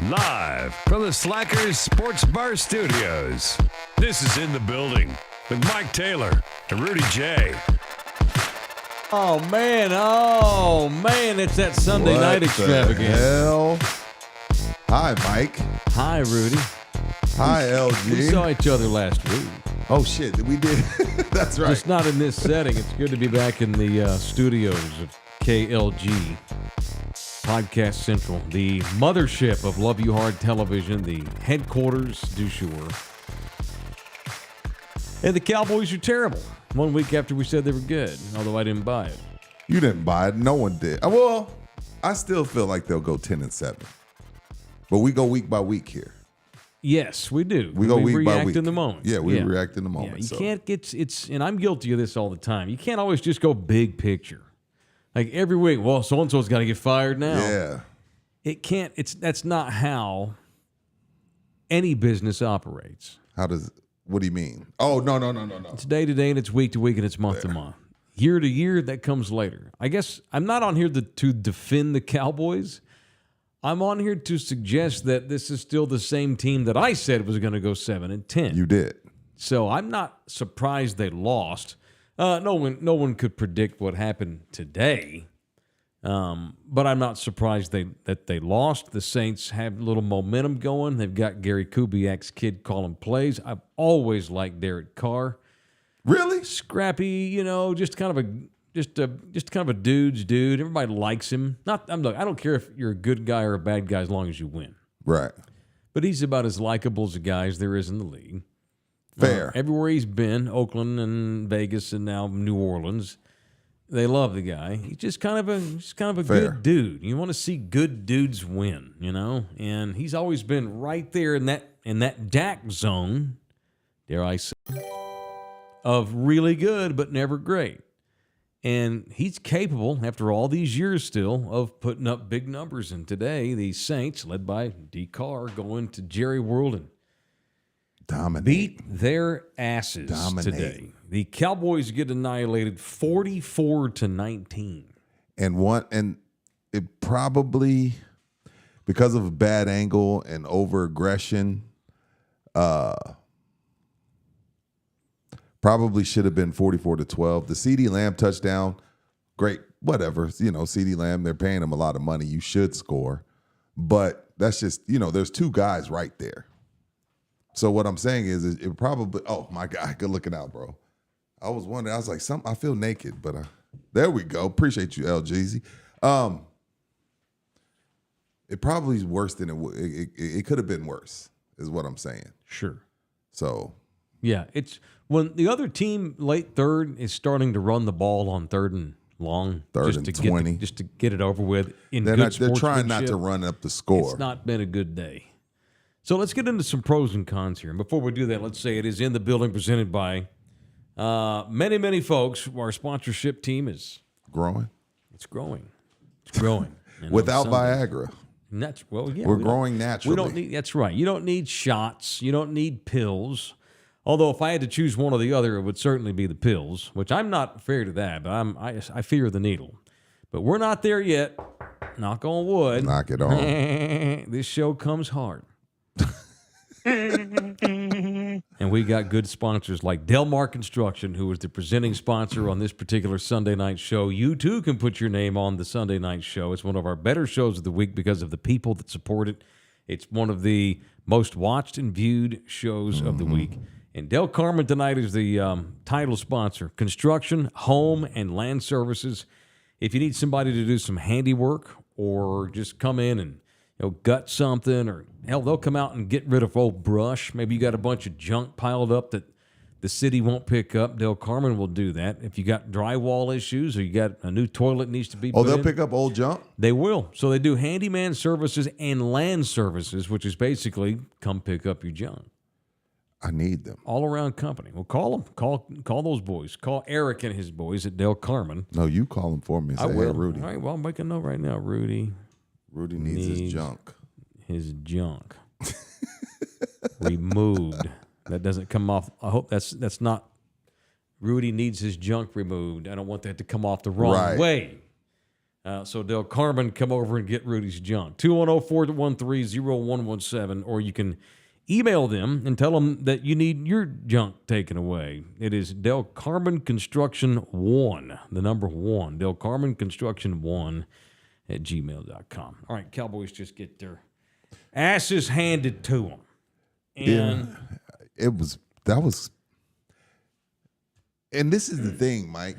Live from the Slackers Sports Bar Studios, this is In the Building with Mike Taylor and Rudy Jay. Oh, man, it's that Sunday night extravaganza. Hell? Hi, Mike. Hi, Rudy. Hi, LG. We saw each other last week. Oh, shit, we did. That's right. Just not in this setting. It's good to be back in the studios of KLG. Podcast Central, the mothership of Love You Hard Television, the headquarters du jour. And the Cowboys are terrible. 1 week after we said they were good, although I didn't buy it. You didn't buy it. No one did. Well, I still feel like they'll go 10-7. But we go week by week here. Yes, we do. We go week by week. React in the moment. Yeah, we react in the moment. You can't get, and I'm guilty of this all the time. You can't always just go big picture. Like every week, well, so-and-so's got to get fired now. Yeah. It can't, that's not how any business operates. What do you mean? Oh, no. It's day to day and it's week to week and it's month to month. Year to year, that comes later. I guess I'm not on here to defend the Cowboys. I'm on here to suggest that this is still the same team that I said was going to go 7-10. You did. So I'm not surprised they lost. No one could predict what happened today, but I'm not surprised that they lost. The Saints have a little momentum going. They've got Gary Kubiak's kid calling plays. I've always liked Derek Carr. Really? Scrappy, just kind of a dude's dude. Everybody likes him. I don't care if you're a good guy or a bad guy as long as you win. Right. But he's about as likable as a guy as there is in the league. Fair. Everywhere he's been, Oakland and Vegas and now New Orleans, they love the guy. He's just kind of a good dude. You want to see good dudes win, And he's always been right there in that Dack Zone, dare I say, of really good but never great. And he's capable, after all these years still, of putting up big numbers. And today, the Saints, led by D. Carr, going to Jerry World and beat their asses today. The Cowboys get annihilated 44-19. And it probably, because of a bad angle and over aggression, probably should have been 44-12. The CeeDee Lamb touchdown, great, whatever. CeeDee Lamb, they're paying him a lot of money. You should score. But that's just, there's two guys right there. So what I'm saying is it probably, oh, my God, good looking out, bro. I was wondering, I was like, I feel naked, but there we go. Appreciate you, LGZ. It probably is worse than it could have been worse, is what I'm saying. Sure. So. Yeah, it's when the other team late third is starting to run the ball on third and long. Third and 20. Just to get it over with. They're trying not to run up the score. It's not been a good day. So let's get into some pros and cons here. And before we do that, let's say it is in the building presented by many, many folks. Our sponsorship team is growing. It's growing. It's growing. Without Viagra. We're growing naturally. We don't need. That's right. You don't need shots. You don't need pills. Although if I had to choose one or the other, it would certainly be the pills, which I'm not afraid of that, but I fear the needle. But we're not there yet. Knock on wood. Knock it on. This show comes hard. And we got good sponsors like Delmar Construction, who is the presenting sponsor on this particular Sunday night show. You too can put your name on the Sunday night show. It's one of our better shows of the week because of the people that support it. It's one of the most watched and viewed shows of the week. And Del Carmen tonight is the title sponsor. Construction, home, and land services. If you need somebody to do some handiwork or just come in and gut something, or hell, they'll come out and get rid of old brush. Maybe you got a bunch of junk piled up that the city won't pick up. Del Carmen will do that. If you got drywall issues or you got a new toilet needs to be put they'll in, pick up old junk? They will. So they do handyman services and land services, which is basically come pick up your junk. I need them. All around company. Well, call them. Call those boys. Call Eric and his boys at Del Carmen. No, you call them for me. Say, I will. Hey, Rudy. All right, well, I'm making a note right now. Rudy needs his junk. His junk removed. That doesn't come off. I hope that's not. Rudy needs his junk removed. I don't want that to come off the wrong way. So Del Carmen, come over and get Rudy's junk. 210-413-0117, or you can email them and tell them that you need your junk taken away. It is Del Carmen Construction 1, the number 1, Del Carmen Construction 1 at gmail.com. All right, Cowboys just get their asses handed to them. And and this is the thing, Mike.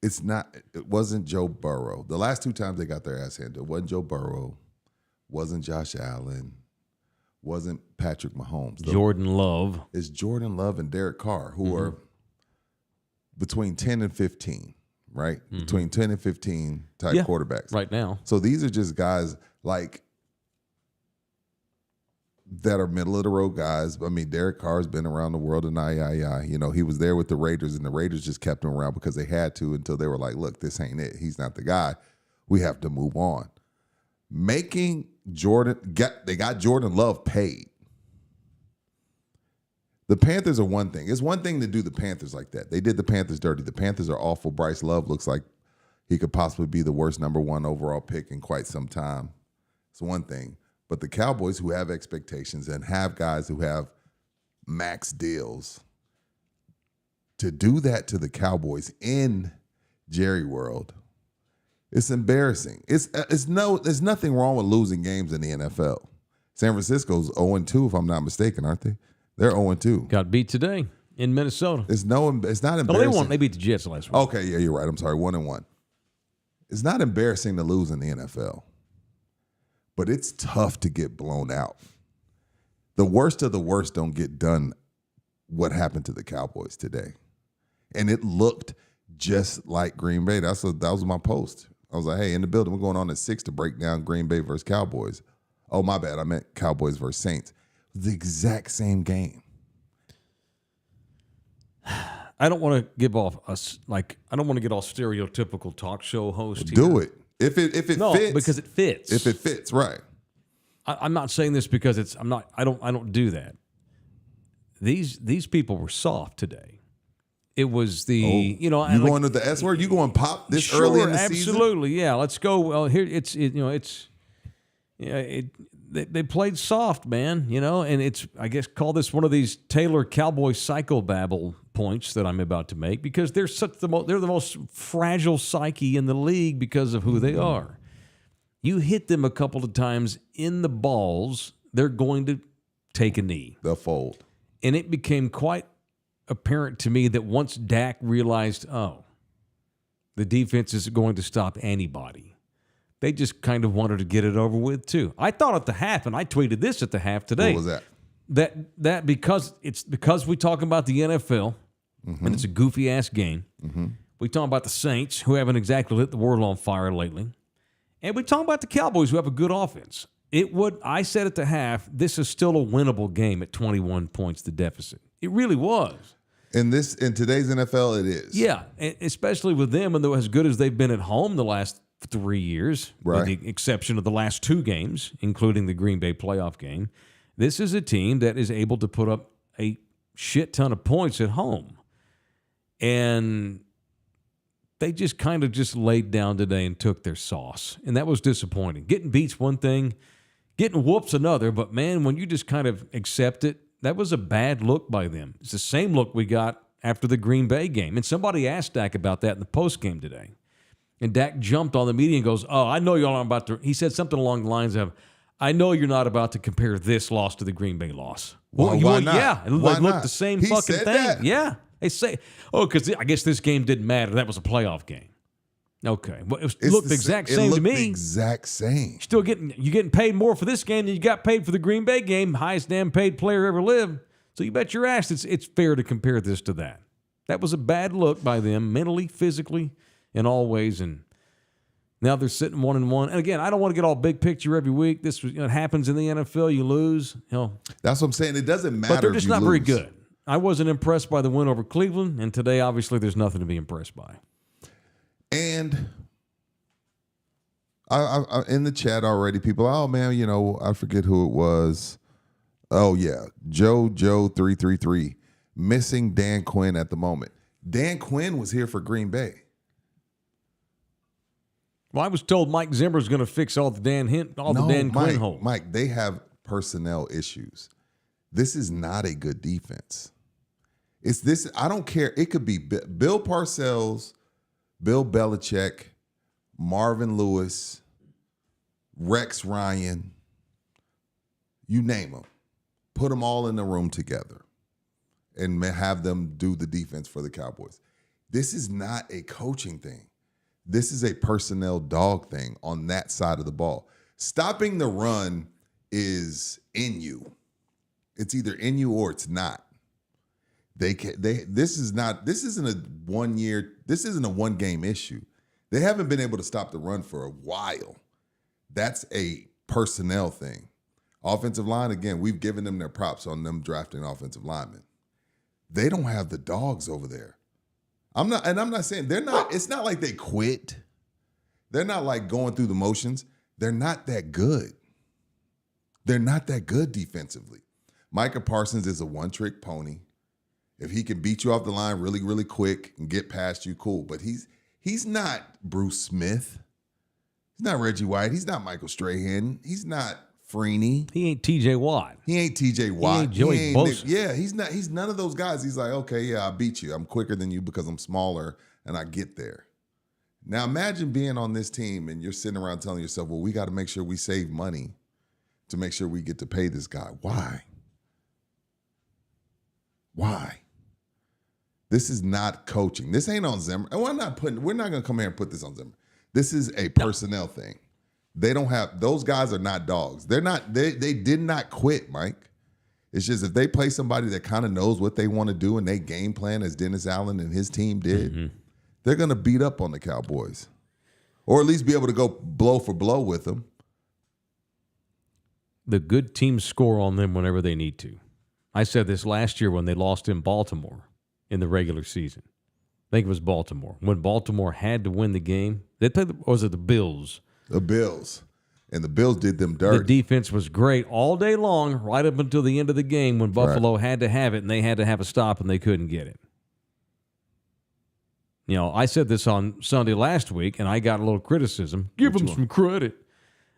It wasn't Joe Burrow. The last two times they got their ass handed, it wasn't Joe Burrow, wasn't Josh Allen, wasn't Patrick Mahomes. Jordan Love. It's Jordan Love and Derek Carr, who are between 10 and 15, right? Between 10 and 15 type quarterbacks. Right now. So these are just guys like that are middle of the road guys. I mean, Derek Carr's been around the world and he was there with the Raiders, and the Raiders just kept him around because they had to until they were like, look, this ain't it. He's not the guy. We have to move on. Making they got Jordan Love paid. The Panthers are one thing. It's one thing to do the Panthers like that. They did the Panthers dirty. The Panthers are awful. Bryce Love looks like he could possibly be the worst number 1 overall pick in quite some time. It's one thing. But the Cowboys, who have expectations and have guys who have max deals, to do that to the Cowboys in Jerry World, it's embarrassing. There's nothing wrong with losing games in the NFL. San Francisco's 0-2, if I'm not mistaken, aren't they? They're 0-2. Got beat today in Minnesota. It's not embarrassing. No, they beat the Jets last week. Okay, yeah, you're right. I'm sorry, 1-1. It's not embarrassing to lose in the NFL. But it's tough to get blown out. The worst of the worst don't get done what happened to the Cowboys today. And it looked just like Green Bay. That was my post. I was like, hey, in the building, we're going on at 6 to break down Green Bay versus Cowboys. Oh, my bad. I meant Cowboys versus Saints. The exact same game. I don't want to give off I don't want to get all stereotypical talk show host here. Do it. If it fits. Because it fits. If it fits, right. I'm not saying this because I don't do that. These people were soft today. It was the going to the S word? You going pop this early in the season? Absolutely, yeah. Let's go. Well, here they played soft, man. And it's, I guess, call this one of these Taylor Cowboy psychobabble points that I'm about to make, because they're the most fragile psyche in the league because of who they are. You hit them a couple of times in the balls, they're going to take a knee. They'll fold. And it became quite apparent to me that once Dak realized, the defense isn't going to stop anybody, they just kind of wanted to get it over with too. I thought at the half, and I tweeted this at the half today. What was that? That because we talk about the NFL, and it's a goofy ass game. We talk about the Saints, who haven't exactly lit the world on fire lately, And we talk about the Cowboys who have a good offense. I said at the half, this is still a winnable game at 21 points, the deficit. It really was. In today's NFL, it is. Yeah, especially with them, and though as good as they've been at home the last 3 years, right, with the exception of the last 2 games, including the Green Bay playoff game, this is a team that is able to put up a shit ton of points at home. And they just kind of just laid down today and took their sauce. And that was disappointing. Getting beat's one thing, getting whoops another, but man, when you just kind of accept it, that was a bad look by them. It's the same look we got after the Green Bay game. And somebody asked Dak about that in the postgame today. And Dak jumped on the media and goes, "Oh, I know y'all aren't about to," he said something along the lines of, "I know you're not about to compare this loss to the Green Bay loss." Well, why not? Yeah, it looked the same He fucking said thing. that? Yeah. They say, because I guess this game didn't matter. That was a playoff game. Okay. Well, it looked the exact same to me. The exact same. You're getting paid more for this game than you got paid for the Green Bay game. Highest damn paid player ever lived. So you bet your ass it's fair to compare this to that. That was a bad look by them, mentally, physically, in all ways. And now they're sitting 1-1. And again, I don't want to get all big picture every week. This it happens in the NFL. You lose. That's what I'm saying. It doesn't matter. But they're just not very good. I wasn't impressed by the win over Cleveland, and today, obviously, there's nothing to be impressed by. And I in the chat already, people, oh, man, I forget who it was. Oh, yeah, Joe 333, missing Dan Quinn at the moment. Dan Quinn was here for Green Bay. Well, I was told Mike Zimmer's going to fix all the Dan Quinn holes. Mike, they have personnel issues. This is not a good defense. It's this. I don't care. It could be Bill Parcells, Bill Belichick, Marvin Lewis, Rex Ryan, you name them. Put them all in the room together and have them do the defense for the Cowboys. This is not a coaching thing. This is a personnel dog thing on that side of the ball. Stopping the run is in you. It's either in you or it's not. This isn't a 1 year, this isn't a 1 game issue. They haven't been able to stop the run for a while. That's a personnel thing. Offensive line, again, we've given them their props on them drafting offensive linemen. They don't have the dogs over there. I'm not saying they're not, it's not like they quit. They're not like going through the motions. They're not that good. They're not that good defensively. Micah Parsons is a one-trick pony. If he can beat you off the line really, really quick and get past you, cool. But he's not Bruce Smith. He's not Reggie White. He's not Michael Strahan. He's not Freeney. He ain't T.J. Watt. He ain't T.J. Watt. He ain't Joey Bosa. Yeah, he's not. He's none of those guys. He's like, okay, yeah, I beat you. I'm quicker than you because I'm smaller and I get there. Now imagine being on this team and you're sitting around telling yourself, well, we got to make sure we save money to make sure we get to pay this guy. Why? Why? This is not coaching. This ain't on Zimmer. And we're not going to come here and put this on Zimmer. This is a personnel thing. They don't have, those guys are not dogs. They're not, they did not quit, Mike. It's just if they play somebody that kind of knows what they want to do and they game plan as Dennis Allen and his team did, they're going to beat up on the Cowboys. Or at least be able to go blow for blow with them. The good teams score on them whenever they need to. I said this last year when they lost in Baltimore in the regular season. I think it was Baltimore. When Baltimore had to win the game, they played, or was it the Bills? The Bills. And the Bills did them dirty. The defense was great all day long, right up until the end of the game when Buffalo had to have it and they had to have a stop and they couldn't get it. I said this on Sunday last week, and I got a little criticism. Give them some credit.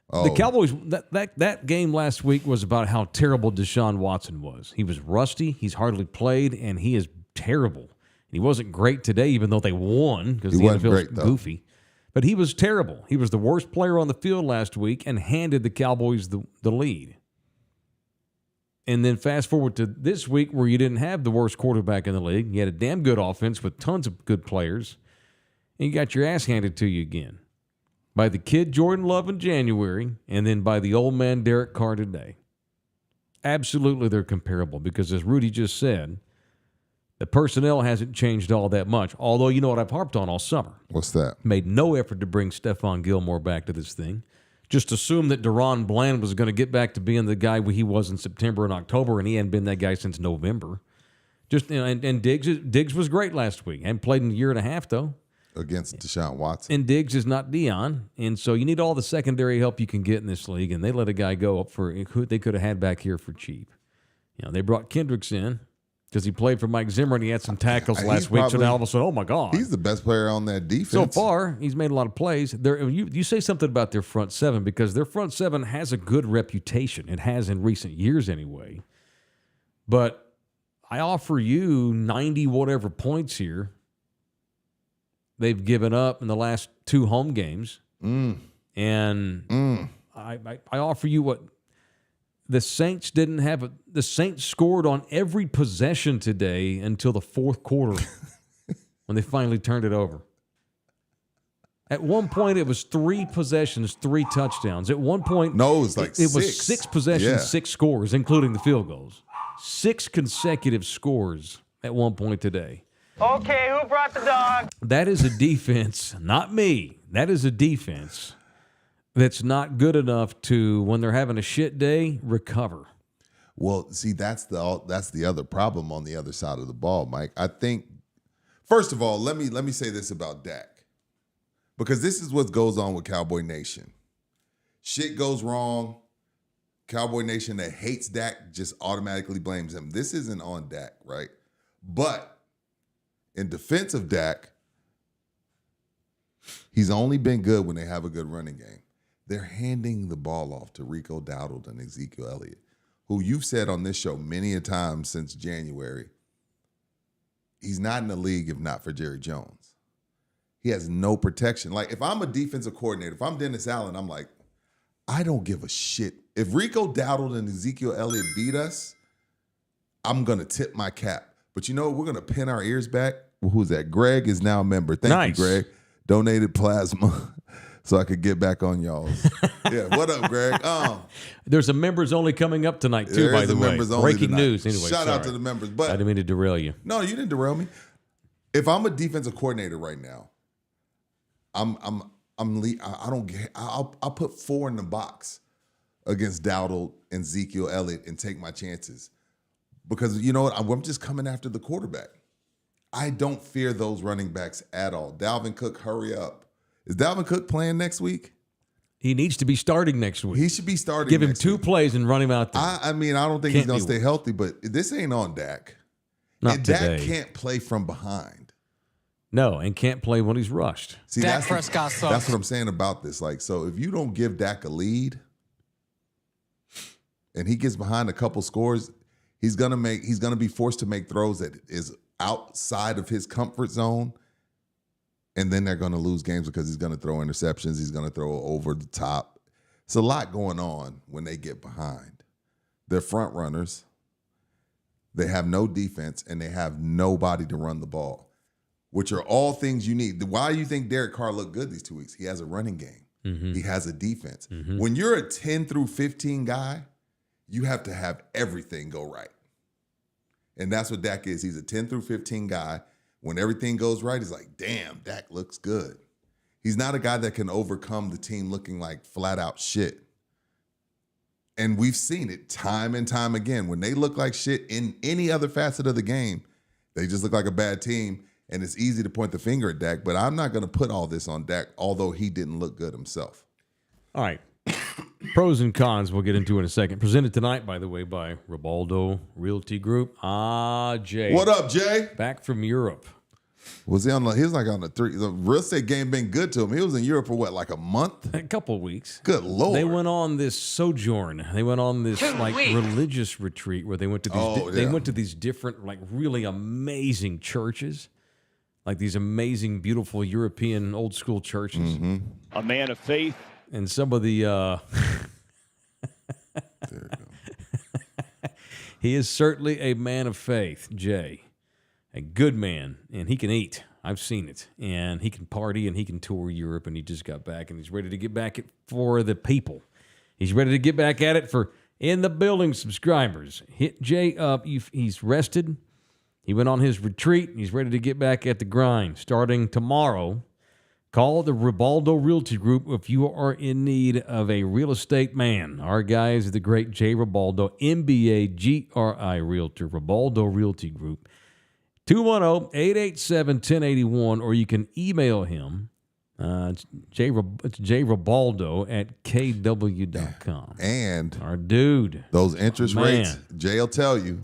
Oh. The Cowboys, that game last week was about how terrible Deshaun Watson was. He was rusty. He's hardly played, and he is terrible. And he wasn't great today, even though they won because the NFL's goofy. But he was terrible. He was the worst player on the field last week and handed the Cowboys the lead. And then fast forward to this week where you didn't have the worst quarterback in the league. You had a damn good offense with tons of good players. And you got your ass handed to you again. By the kid Jordan Love in January, and then by the old man Derek Carr today. Absolutely they're comparable because as Rudy just said, The personnel hasn't changed all that much. Although, you know what I've harped on all summer? What's that? Made no effort to bring Stephon Gilmore back to this thing. Just assumed that Deron Bland was going to get back to being the guy he was in September and October, and he hadn't been that guy since November. And Diggs was great last week. Hadn't played in a year and a half, though. Against Deshaun Watson. And Diggs is not Dion. And so you need all the secondary help you can get in this league, and they let a guy go up for who they could have had back here for cheap. They brought Kendricks in because he played for Mike Zimmer, and he had some tackles last week. So now all of a sudden, oh, my God. He's the best player on that defense. So far, he's made a lot of plays. You say something about their front seven because their front seven has a good reputation. It has in recent years anyway. But I offer you 90-whatever points here. They've given up in the last 2 home games. And I offer you what the Saints didn't have. The Saints scored on every possession today until the fourth quarter when they finally turned it over. At one point, it was 3 possessions, 3 touchdowns. At one point, no, it was like it was 6 possessions, 6 scores, including the field goals. 6 consecutive scores at one point today. Okay, who brought the dog? That is a defense, not me. That is a defense that's not good enough to, when they're having a shit day, recover. Well, see, that's the other problem on the other side of the ball, Mike. I think, first of all, let me say this about Dak, because this is what goes on with Cowboy Nation. Shit goes wrong. Cowboy Nation that hates Dak just automatically blames him. This isn't on Dak, right? But in defense of Dak, he's only been good when they have a good running game. They're handing the ball off to Rico Dowdle and Ezekiel Elliott, who you've said on this show many a time since January, he's not in the league if not for Jerry Jones. He has no protection. Like, if I'm a defensive coordinator, if I'm Dennis Allen, I'm like, I don't give a shit. If Rico Dowdle and Ezekiel Elliott beat us, I'm going to tip my cap. But you know, we're going to pin our ears back. Well, who's that? Greg is now a member. Thank you, Greg. Donated plasma so I could get back on y'all's. Yeah, what up, Greg? There's a members only coming up tonight, too, by the way. Breaking news. Anyway, Shout out to the members. But I didn't mean to derail you. No, you didn't derail me. If I'm a defensive coordinator right now, I'll put 4 in the box against Dowdle and Ezekiel Elliott and take my chances. Because you know what? I'm just coming after the quarterback. I don't fear those running backs at all. Dalvin Cook, hurry up. Is Dalvin Cook playing next week? He needs to be starting next week. He should be starting Give him next 2 week. plays and run him out there. I mean, I don't think he's going to stay healthy, but this ain't on Dak. Not and today. Dak can't play from behind. No, and can't play when he's rushed. See, Dak Prescott sucks. That's what I'm saying about this. Like, so if you don't give Dak a lead and he gets behind a couple scores, he's gonna be forced to make throws that is outside of his comfort zone, and then they're gonna lose games because he's gonna throw interceptions, he's gonna throw over the top. It's a lot going on when they get behind. They're front runners. They have no defense, and they have nobody to run the ball, which are all things you need. Why do you think Derek Carr looked good these 2 weeks? He has a running game. Mm-hmm. He has a defense. Mm-hmm. When you're a 10 through 15 guy, you have to have everything go right. And that's what Dak is. He's a 10 through 15 guy. When everything goes right, he's like, damn, Dak looks good. He's not a guy that can overcome the team looking like flat out shit. And we've seen it time and time again. When they look like shit in any other facet of the game, they just look like a bad team. And it's easy to point the finger at Dak, but I'm not going to put all this on Dak, although he didn't look good himself. All right. Pros and cons we'll get into in a second. Presented tonight, by the way, by Ribaldo Realty Group. Jay. What up, Jay? Back from Europe. Was he on? He was like on the real estate game been good to him. He was in Europe for what, like a month? A couple of weeks. Good Lord. They went on this sojourn. They went on this religious retreat where they went to these they went to these different, like, really amazing churches. Like these amazing, beautiful European old school churches. Mm-hmm. A man of faith. And some of the there you go. He is certainly a man of faith, Jay. A good man, and he can eat. I've seen it. And he can party, and he can tour Europe, and he just got back, and he's ready to get back for the people. He's ready to get back at it for In the Building subscribers. Hit Jay up. He's rested. He went on his retreat, and he's ready to get back at the grind. Starting tomorrow, call the Ribaldo Realty Group if you are in need of a real estate man. Our guy is the great Jay Ribaldo, MBA GRI Realtor, Ribaldo Realty Group. 210-887-1081, or you can email him. It's jribaldo at kw.com. And our dude. Those interest rates, Jay will tell you.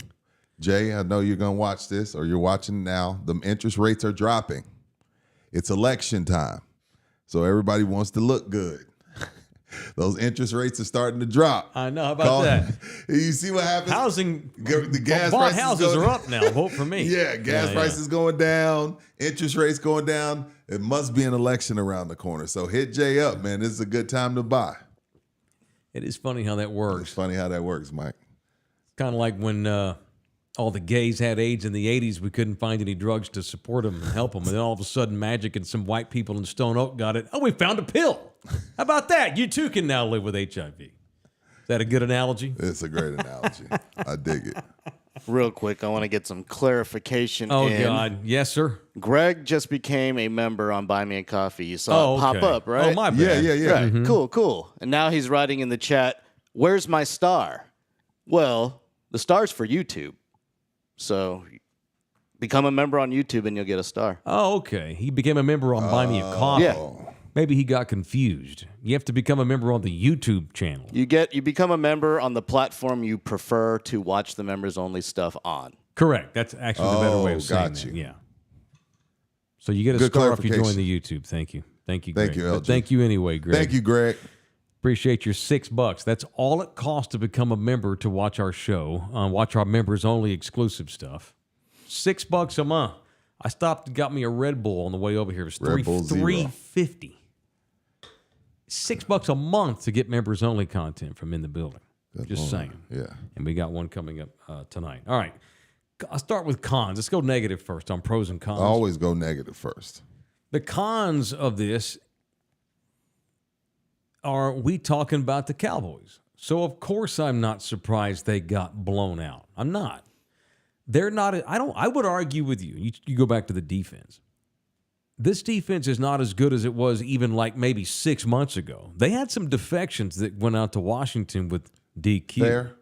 Jay, I know you're going to watch this or you're watching now. The interest rates are dropping. It's election time. So everybody wants to look good. Those interest rates are starting to drop. I know. How about that? You see what happens? Housing. The gas bought prices houses are up now. Vote for me. Yeah, gas prices going down, interest rates going down. It must be an election around the corner. So hit Jay up, man. This is a good time to buy. It is funny how that works. It's funny how that works, Mike. Kind of like when all the gays had AIDS in the 80s. We couldn't find any drugs to support them and help them. And then all of a sudden, Magic and some white people in Stone Oak got it. Oh, we found a pill. How about that? You too can now live with HIV. Is that a good analogy? It's a great analogy. I dig it. Real quick, I want to get some clarification. Oh, God. Yes, sir. Greg just became a member on Buy Me a Coffee. You saw it pop up, right? Oh, my bad. Yeah. Right. Mm-hmm. Cool. And now he's writing in the chat, where's my star? Well, the star's for YouTube. So become a member on YouTube and you'll get a star. Oh, okay. He became a member on Buy Me a Coffee. Yeah. Maybe he got confused. You have to become a member on the YouTube channel. You become a member on the platform you prefer to watch the members only stuff on. Correct. That's actually the better way of saying that. Yeah. So you get a star if you join the YouTube. Thank you. Thank you, Greg. Thank you, LG. But thank you anyway, Greg. Thank you, Greg. Appreciate your $6. That's all it costs to become a member to watch our show, watch our members only exclusive stuff. $6 a month. I stopped and got me a Red Bull on the way over here. It was $3.50. $6 a month to get members only content from In the Building. Just saying. Yeah. And we got one coming up tonight. All right. I'll start with cons. Let's go negative first on pros and cons. I always go negative first. The cons of this are we talking about the Cowboys. So, of course, I'm not surprised they got blown out. I'm not. They're not. I would argue with you. You go back to the defense. This defense is not as good as it was even like maybe 6 months ago. They had some defections that went out to Washington with DQ.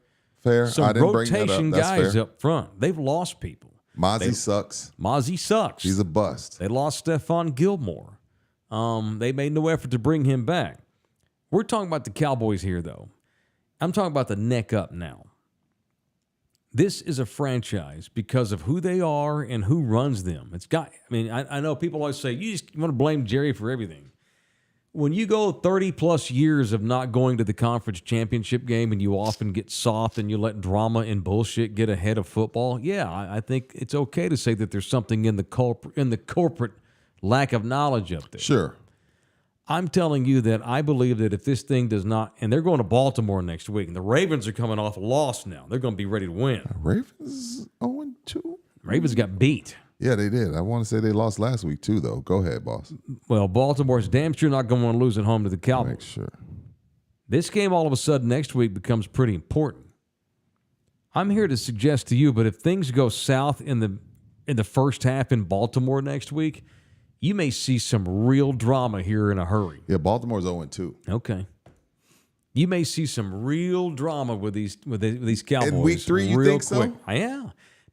Fair. Some I didn't bring that rotation up. That's guys fair. up front. They've lost people. Mozzie sucks. Mozzie sucks. He's a bust. They lost Stephon Gilmore. They made no effort to bring him back. We're talking about the Cowboys here, though. I'm talking about the neck up now. This is a franchise because of who they are and who runs them. I know people always say, you want to blame Jerry for everything. When you go 30-plus years of not going to the conference championship game and you often get soft and you let drama and bullshit get ahead of football, I think it's okay to say that there's something in the corporate lack of knowledge up there. Sure. I'm telling you that I believe that if this thing does not, and they're going to Baltimore next week, and the Ravens are coming off a loss now. They're going to be ready to win. Ravens 0-2? Ravens got beat. Yeah, they did. I want to say they lost last week, too, though. Go ahead, boss. Well, Baltimore's damn sure not going to want to lose at home to the Cowboys. Make sure. This game all of a sudden next week becomes pretty important. I'm here to suggest to you, but if things go south in the first half in Baltimore next week, you may see some real drama here in a hurry. Yeah, Baltimore's 0-2. Okay. You may see some real drama with these Cowboys. In week 3, you think so? Yeah.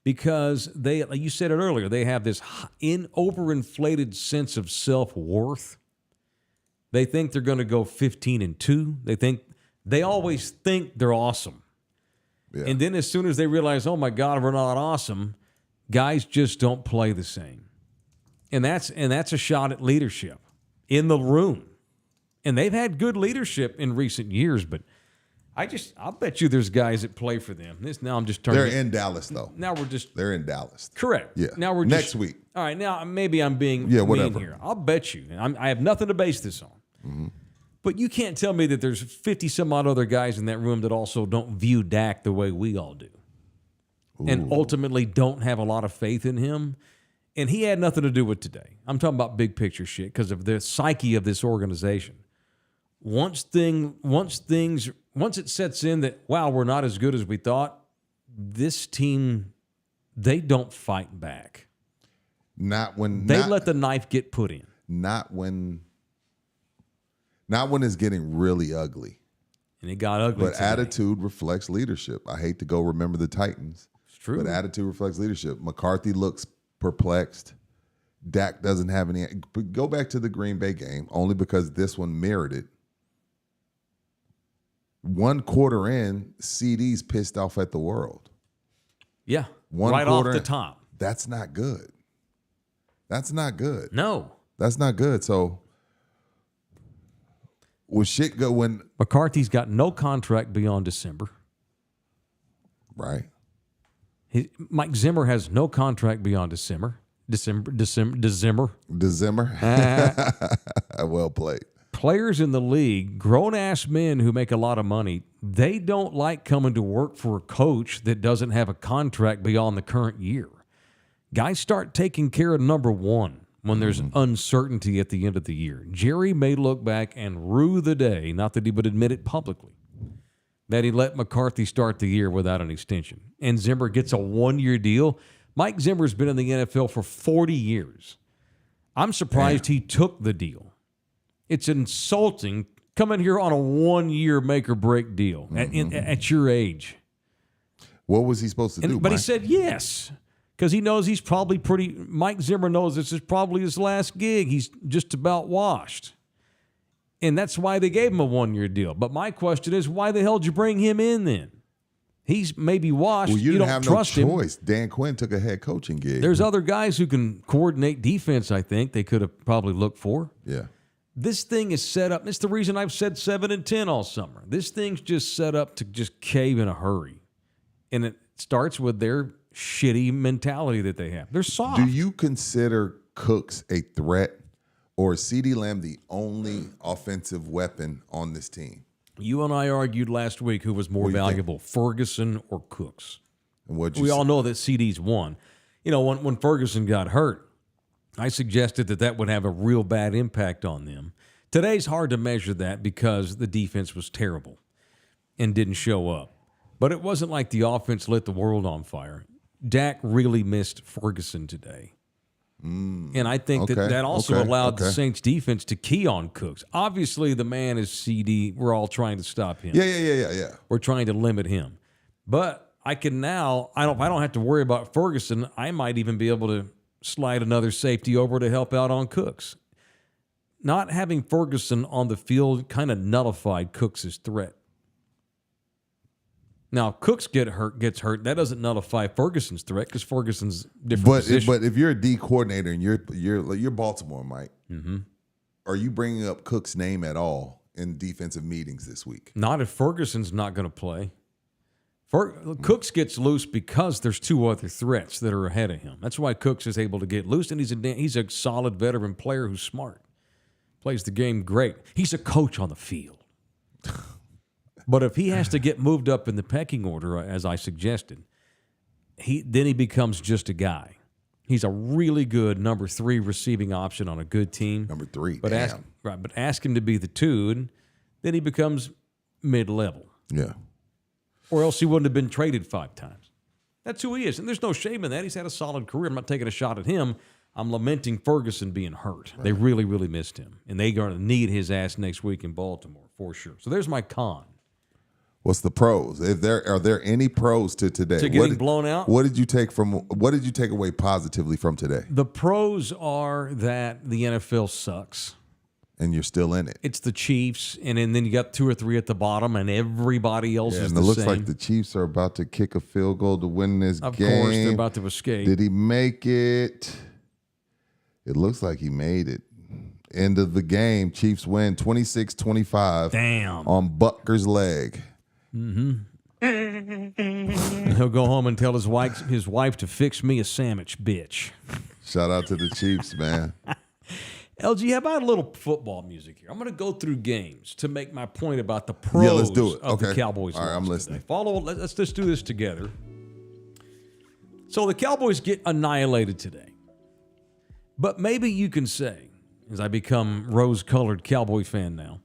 Because they, like you said it earlier, they have this overinflated sense of self-worth. They think they're going to go 15-2. They always think they're awesome. Yeah. And then as soon as they realize, oh my God, we're not awesome, guys just don't play the same. And that's a shot at leadership in the room. And they've had good leadership in recent years, but I'll bet you there's guys that play for them. Now I'm just turning. They're in Dallas, though. Now They're in Dallas. Correct. Yeah. Now we're next week. All right. Now maybe I'm being whatever. mean here. I'll bet you. And I have nothing to base this on. Mm-hmm. But you can't tell me that there's 50 some odd other guys in that room that also don't view Dak the way we all do, and ultimately don't have a lot of faith in him. And he had nothing to do with today. I'm talking about big picture shit because of the psyche of this organization. Once it sets in that, wow, we're not as good as we thought, this team they don't fight back. Not when They let the knife get put in. Not when it's getting really ugly. And it got ugly. But today. attitude reflects leadership. I hate to go remember the Titans. It's true. But attitude reflects leadership. McCarthy looks perplexed. Dak doesn't have any. But go back to the Green Bay game, only because this one mirrored it. 1 quarter in, CD's pissed off at the world. Yeah. Right off the top. That's not good. That's not good. No. That's not good. So when shit go when McCarthy's got no contract beyond December. right. Mike Zimmer has no contract beyond December. December. Well played. Players in the league, grown-ass men who make a lot of money, they don't like coming to work for a coach that doesn't have a contract beyond the current year. Guys start taking care of number one when there's uncertainty at the end of the year. Jerry may look back and rue the day, not that he would admit it publicly, that he let McCarthy start the year without an extension. And Zimmer gets a 1-year deal. Mike Zimmer's been in the NFL for 40 years. I'm surprised he took the deal. It's insulting. Come in here on a 1-year make-or-break deal at your age. What was he supposed to do? But Mike? he said yes, because he knows he's probably Mike Zimmer knows this is probably his last gig. He's just about washed. And that's why they gave him a 1-year deal. But my question is, why the hell did you bring him in then? He's maybe washed. Well, you don't have trust no him. choice. Dan Quinn took a head coaching gig. There's other guys who can coordinate defense, I think, they could have probably looked for. Yeah. This thing is set up. It's the reason I've said 7-10 all summer. This thing's just set up to just cave in a hurry. And it starts with their shitty mentality that they have. They're soft. Do you consider Cooks a threat, or is CeeDee Lamb the only offensive weapon on this team? You and I argued last week who was more valuable, Ferguson or Cooks. And We all know that CD's won. You know, when Ferguson got hurt, I suggested that would have a real bad impact on them. Today's hard to measure that because the defense was terrible and didn't show up. But it wasn't like the offense lit the world on fire. Dak really missed Ferguson today. And I think that also allowed the Saints defense to key on Cooks. Obviously, the man is CD. We're all trying to stop him. Yeah. We're trying to limit him. But I can now, I don't have to worry about Ferguson. I might even be able to slide another safety over to help out on Cooks. Not having Ferguson on the field kind of nullified Cooks' threat. Now, Cooks gets hurt. That doesn't nullify Ferguson's threat because Ferguson's different position. But if you're a D coordinator and you're Baltimore, Mike, are you bringing up Cook's name at all in defensive meetings this week? Not if Ferguson's not going to play. Cooks gets loose because there's 2 other threats that are ahead of him. That's why Cooks is able to get loose, and he's a solid veteran player who's smart. Plays the game great. He's a coach on the field. But if he has to get moved up in the pecking order, as I suggested, then he becomes just a guy. He's a really good number 3 receiving option on a good team. Number 3, but ask him to be the 2, and then he becomes mid-level. Yeah. Or else he wouldn't have been traded 5 times. That's who he is, and there's no shame in that. He's had a solid career. I'm not taking a shot at him. I'm lamenting Ferguson being hurt. Right. They really, really missed him, and they're going to need his ass next week in Baltimore for sure. So there's my con. What's the pros? Are there any pros to today? To getting blown out? What did you take away positively from today? The pros are that the NFL sucks. And you're still in it. It's the Chiefs, and then you got 2 or 3 at the bottom, and everybody else is the same. And it looks like the Chiefs are about to kick a field goal to win this game. Of course, they're about to escape. Did he make it? It looks like he made it. End of the game. Chiefs win 26-25. Damn. On Butker's leg. He'll go home and tell his wife to fix me a sandwich, bitch. Shout out to the Chiefs, man. LG, how about a little football music here? I'm going to go through games to make my point about the pros let's do it. of the Cowboys. All right, I'm listening. Let's just do this together. So the Cowboys get annihilated today. But maybe you can say, as I become rose-colored Cowboy fan now,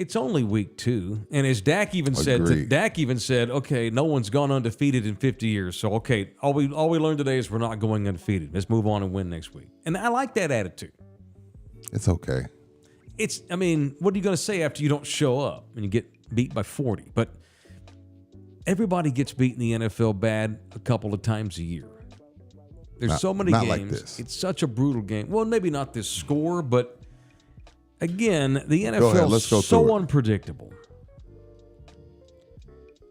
it's only week 2, and as Dak even said, okay, no one's gone undefeated in 50 years, so okay, all we learned today is we're not going undefeated. Let's move on and win next week. And I like that attitude. It's okay. I mean, what are you going to say after you don't show up and you get beat by 40? But everybody gets beat in the NFL bad a couple of times a year. There's so many games. Like this. It's such a brutal game. Well, maybe not this score, but again, the NFL is so unpredictable.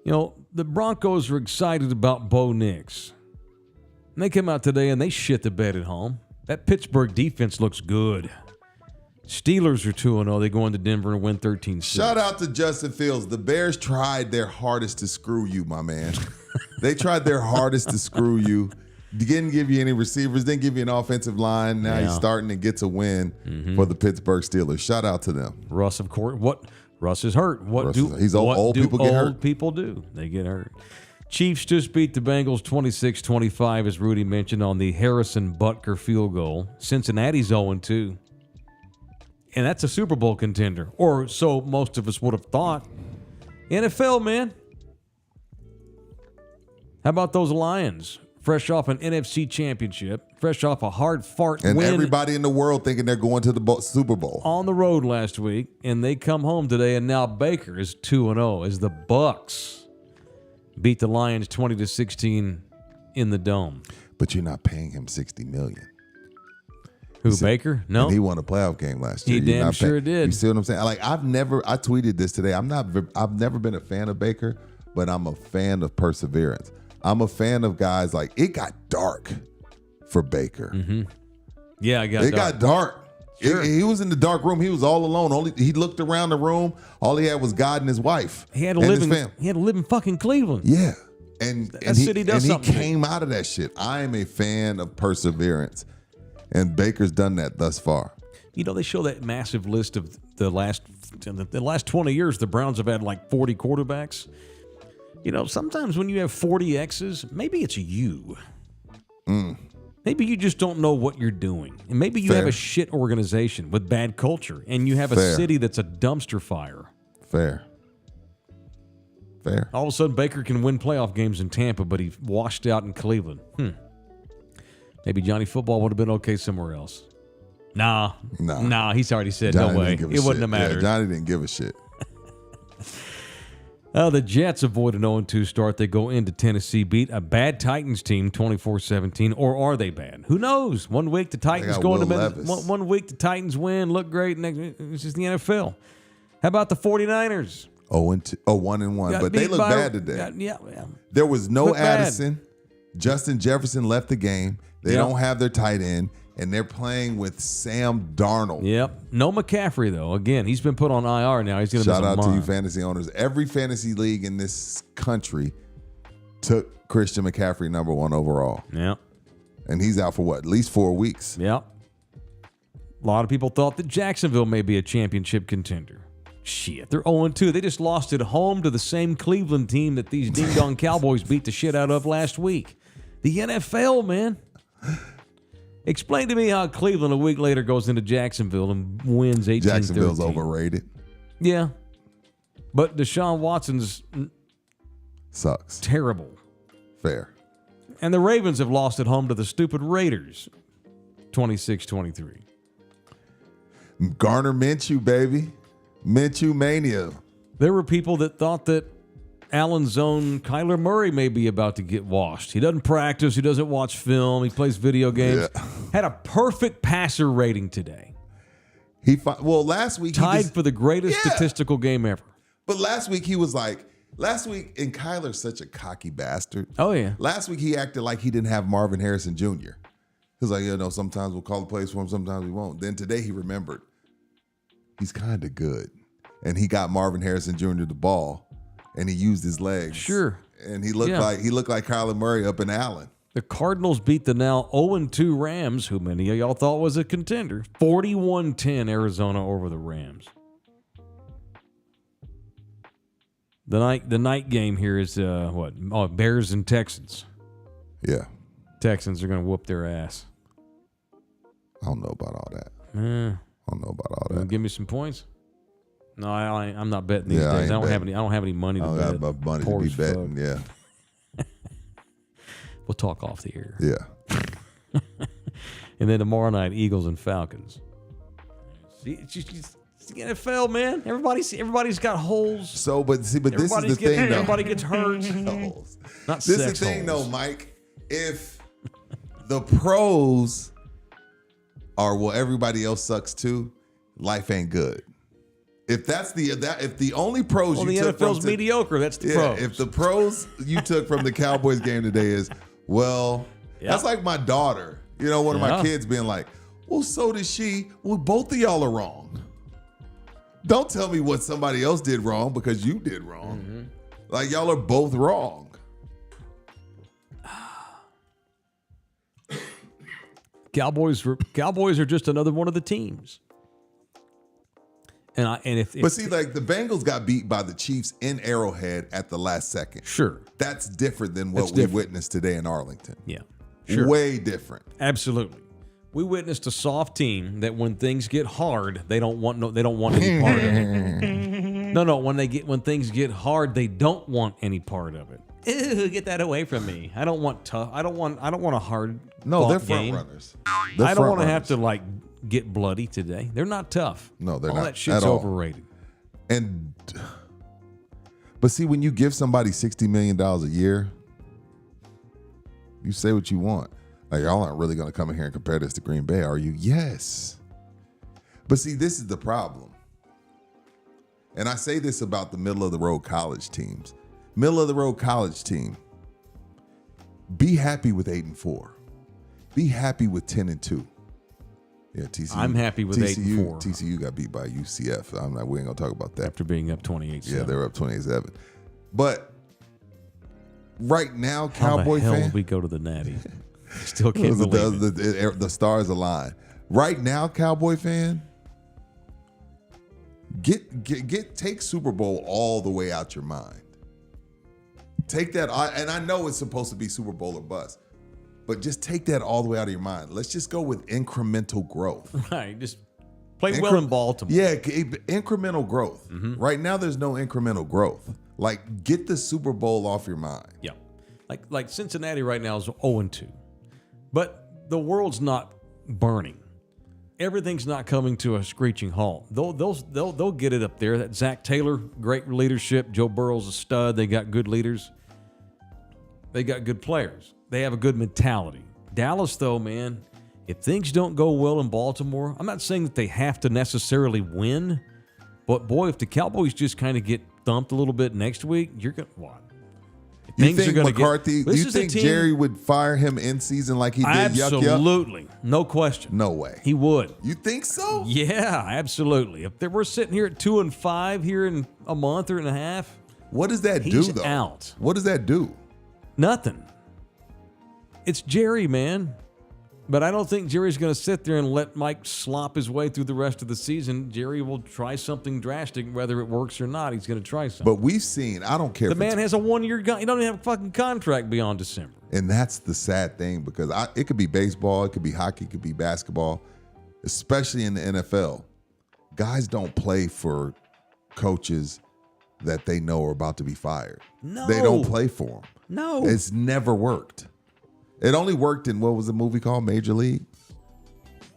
You know, the Broncos are excited about Bo Nix. And they came out today and they shit the bed at home. That Pittsburgh defense looks good. Steelers are 2-0. They go into Denver and win 13-6. Shout out to Justin Fields. The Bears tried their hardest to screw you, my man. They tried their hardest to screw you. Didn't give you any receivers. Didn't give you an offensive line. Now he's starting to get a win for the Pittsburgh Steelers. Shout out to them. Russ, of course. Russ is hurt. Old people get hurt. Old people do. They get hurt. Chiefs just beat the Bengals 26-25, as Rudy mentioned, on the Harrison Butker field goal. Cincinnati's 0-2. And that's a Super Bowl contender. Or so most of us would have thought. NFL, man. How about those Lions? Fresh off an NFC championship. Fresh off a hard fart and win. And everybody in the world thinking they're going to the Super Bowl. On the road last week. And they come home today. And now Baker is 2-0 as the Bucs beat the Lions 20-16 in the Dome. But you're not paying him $60 million. Who, Baker? No. And he won a playoff game last year. He damn sure did. You see what I'm saying? Like, I tweeted this today. I've never been a fan of Baker, but I'm a fan of perseverance. I'm a fan of guys like, it got dark for Baker. Mm-hmm. Yeah, it got dark. Sure. He was in the dark room. He was all alone. He looked around the room. All he had was God and his wife. He had to live in fucking Cleveland. Yeah. And city does something. He came out of that shit. I am a fan of perseverance. And Baker's done that thus far. You know, they show that massive list of the last 20 years, the Browns have had like 40 quarterbacks. You know, sometimes when you have 40 X's, maybe it's you. Maybe you just don't know what you're doing. And maybe you have a shit organization with bad culture. And you have a city that's a dumpster fire. Fair. All of a sudden, Baker can win playoff games in Tampa, but he washed out in Cleveland. Maybe Johnny Football would have been okay somewhere else. Nah, he's already said Johnny no way. It wouldn't have mattered. Yeah, Johnny didn't give a shit. The Jets avoid an 0-2 start. They go into Tennessee, beat a bad Titans team 24-17, or are they bad? Who knows? 1 week the Titans go into one week the Titans win, look great. Next, it's just the NFL. How about the 49ers? 1-1, but they look bad today. Yeah. There was no Addison. Justin Jefferson left the game. They don't have their tight end, and they're playing with Sam Darnold. Yep. No McCaffrey, though. Again, he's been put on IR now. He's going to miss a month. Shout out to you fantasy owners. Every fantasy league in this country took Christian McCaffrey number 1 overall. Yep. And he's out for at least 4 weeks. Yep. A lot of people thought that Jacksonville may be a championship contender. Shit, they're 0-2. They just lost at home to the same Cleveland team that these ding-dong Cowboys beat the shit out of last week. The NFL, man. Explain to me how Cleveland a week later goes into Jacksonville and wins 18-13. Jacksonville's overrated. Yeah. But Deshaun Watson's sucks. Terrible. Fair. And the Ravens have lost at home to the stupid Raiders 26-23. Garner Minshew, baby. Minshew mania. There were people that thought that Allen's own Kyler Murray may be about to get washed. He doesn't practice. He doesn't watch film. He plays video games. Yeah. Had a perfect passer rating today. Last week tied for the greatest statistical game ever. But last week he was like, and Kyler's such a cocky bastard. Oh yeah. Last week he acted like he didn't have Marvin Harrison Jr. He was like, sometimes we'll call the plays for him, sometimes we won't. Then today he remembered he's kind of good, and he got Marvin Harrison Jr. the ball. And he used his legs. Sure. And he looked like Kyler Murray up in Allen. The Cardinals beat the now 0-2 Rams, who many of y'all thought was a contender. 41-10 Arizona over the Rams. The night game here is Bears and Texans. Yeah. Texans are going to whoop their ass. I don't know about all that. Give me some points. No, I'm not betting these Yeah, I days. ain't I don't have betting. any. I don't have any money to I don't bet. have enough money Poor to be as betting. fuck. Yeah. We'll talk off the air. Yeah. And then tomorrow night, Eagles and Falcons. See, it's the NFL, man. Everybody's got holes. So, but this is the thing, though. Everybody gets hurt. Holes. Not This is sex the thing, holes. though, Mike. If the pros are well, everybody else sucks too. Life ain't good. If that's if the only pros Well, you the took NFL's from mediocre. That's the yeah, pros. if the pros you took from the Cowboys game today is that's like my daughter. You know, one of my kids being like, "Well, so did she." Well, both of y'all are wrong. Don't tell me what somebody else did wrong because you did wrong. Mm-hmm. Like y'all are both wrong. Cowboys are just another one of the teams. But see, like the Bengals got beat by the Chiefs in Arrowhead at the last second. Sure, that's different than what we witnessed today in Arlington. Yeah, sure, way different. Absolutely, we witnessed a soft team that when things get hard, they don't want any part of it. No, when things get hard, they don't want any part of it. Ew, get that away from me. I don't want tough. I don't want a hard. No, they're front front runners. I don't want to have to get bloody today. They're not tough. No, they're all not. That shit's overrated. But see, when you give somebody $60 million a year, you say what you want. Like, y'all aren't really going to come in here and compare this to Green Bay, are you? Yes. But see, this is the problem. And I say this about the middle of the road college teams. Middle of the road college team, be happy with 8-4. Be happy with 10-2. Yeah, TCU. I'm happy with 8-4. TCU got beat by UCF. We ain't gonna talk about that. After being up 28-7. Yeah, they were up 28-7. But right now, How Cowboy the hell fan, would we go to the Natty? Still can't believe it. The stars align. Right now, Cowboy fan, take Super Bowl all the way out your mind. Take that, and I know it's supposed to be Super Bowl or bust, but just take that all the way out of your mind. Let's just go with incremental growth. Right, just play well in Baltimore. Yeah, incremental growth. Mm-hmm. Right now, there's no incremental growth. Like, get the Super Bowl off your mind. Yeah, like Cincinnati right now is 0-2, but the world's not burning. Everything's not coming to a screeching halt. They'll get it up there. That Zach Taylor, great leadership. Joe Burrow's a stud. They got good leaders. They got good players. They have a good mentality. Dallas, though, man, if things don't go well in Baltimore, I'm not saying that they have to necessarily win, but boy, if the Cowboys just kind of get thumped a little bit next week, you're going to what? You think McCarthy? Do you think Jerry would fire him in season like he did? Absolutely, no question. No way. He would. You think so? Yeah, absolutely. If we're sitting here at 2-5 here in a month or and a half, what does that do? Though, out. What does that do? Nothing. It's Jerry, man. But I don't think Jerry's going to sit there and let Mike slop his way through the rest of the season. Jerry will try something drastic, whether it works or not. He's going to try something. But we've seen, I don't care. The man has a 1-year guy. He doesn't have a fucking contract beyond December. And that's the sad thing because it could be baseball, it could be hockey, it could be basketball, especially in the NFL. Guys don't play for coaches that they know are about to be fired. No. They don't play for them. No. It's never worked. It only worked in, what was the movie called? Major League?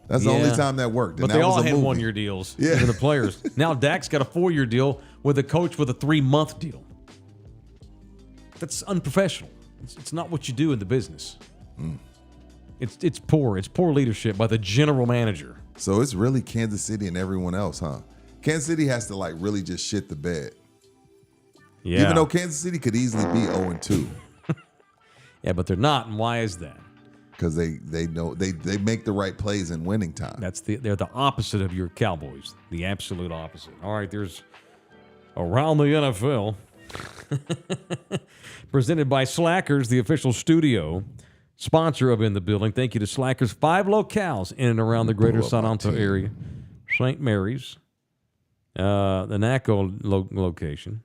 That's the only time that worked. But and they that all was a had movie. 1-year deals. Yeah. Even the players. Now Dak's got a 4-year deal with a coach with a 3-month deal. That's unprofessional. It's not what you do in the business. It's poor. It's poor leadership by the general manager. So it's really Kansas City and everyone else, huh? Kansas City has to really just shit the bed. Yeah. Even though Kansas City could easily be 0-2. Yeah, but they're not, and why is that? Because they know they make the right plays in winning time. They're the opposite of your Cowboys, the absolute opposite. All right, there's Around the NFL, presented by Slackers, the official studio sponsor of In the Building. Thank you to Slackers. 5 locales in and around the greater San Antonio area. St. Mary's, the NACO location.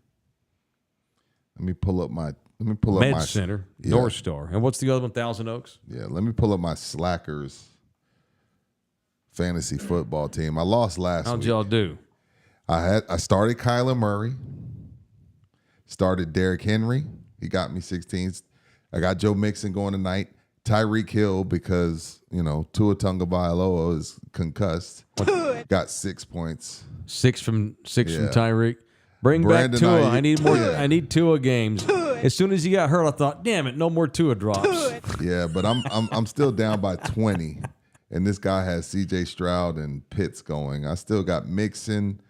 Let me pull up my Med Center, North Star. And what's the other one, Thousand Oaks? Yeah, let me pull up my Slackers fantasy football team. I lost last week. How'd y'all do? I started Kyler Murray. Started Derrick Henry. He got me 16th. I got Joe Mixon going tonight. Tyreek Hill because, Tua Tagovailoa is concussed. Got 6 points. Six from Tyreek. Bring Brandon back Tua. Ayuk. I need more. Yeah. I need Tua games. As soon as he got hurt, I thought, damn it, no more Tua drops. Yeah, but I'm still down by 20. And this guy has C.J. Stroud and Pitts going. I still got Mixon,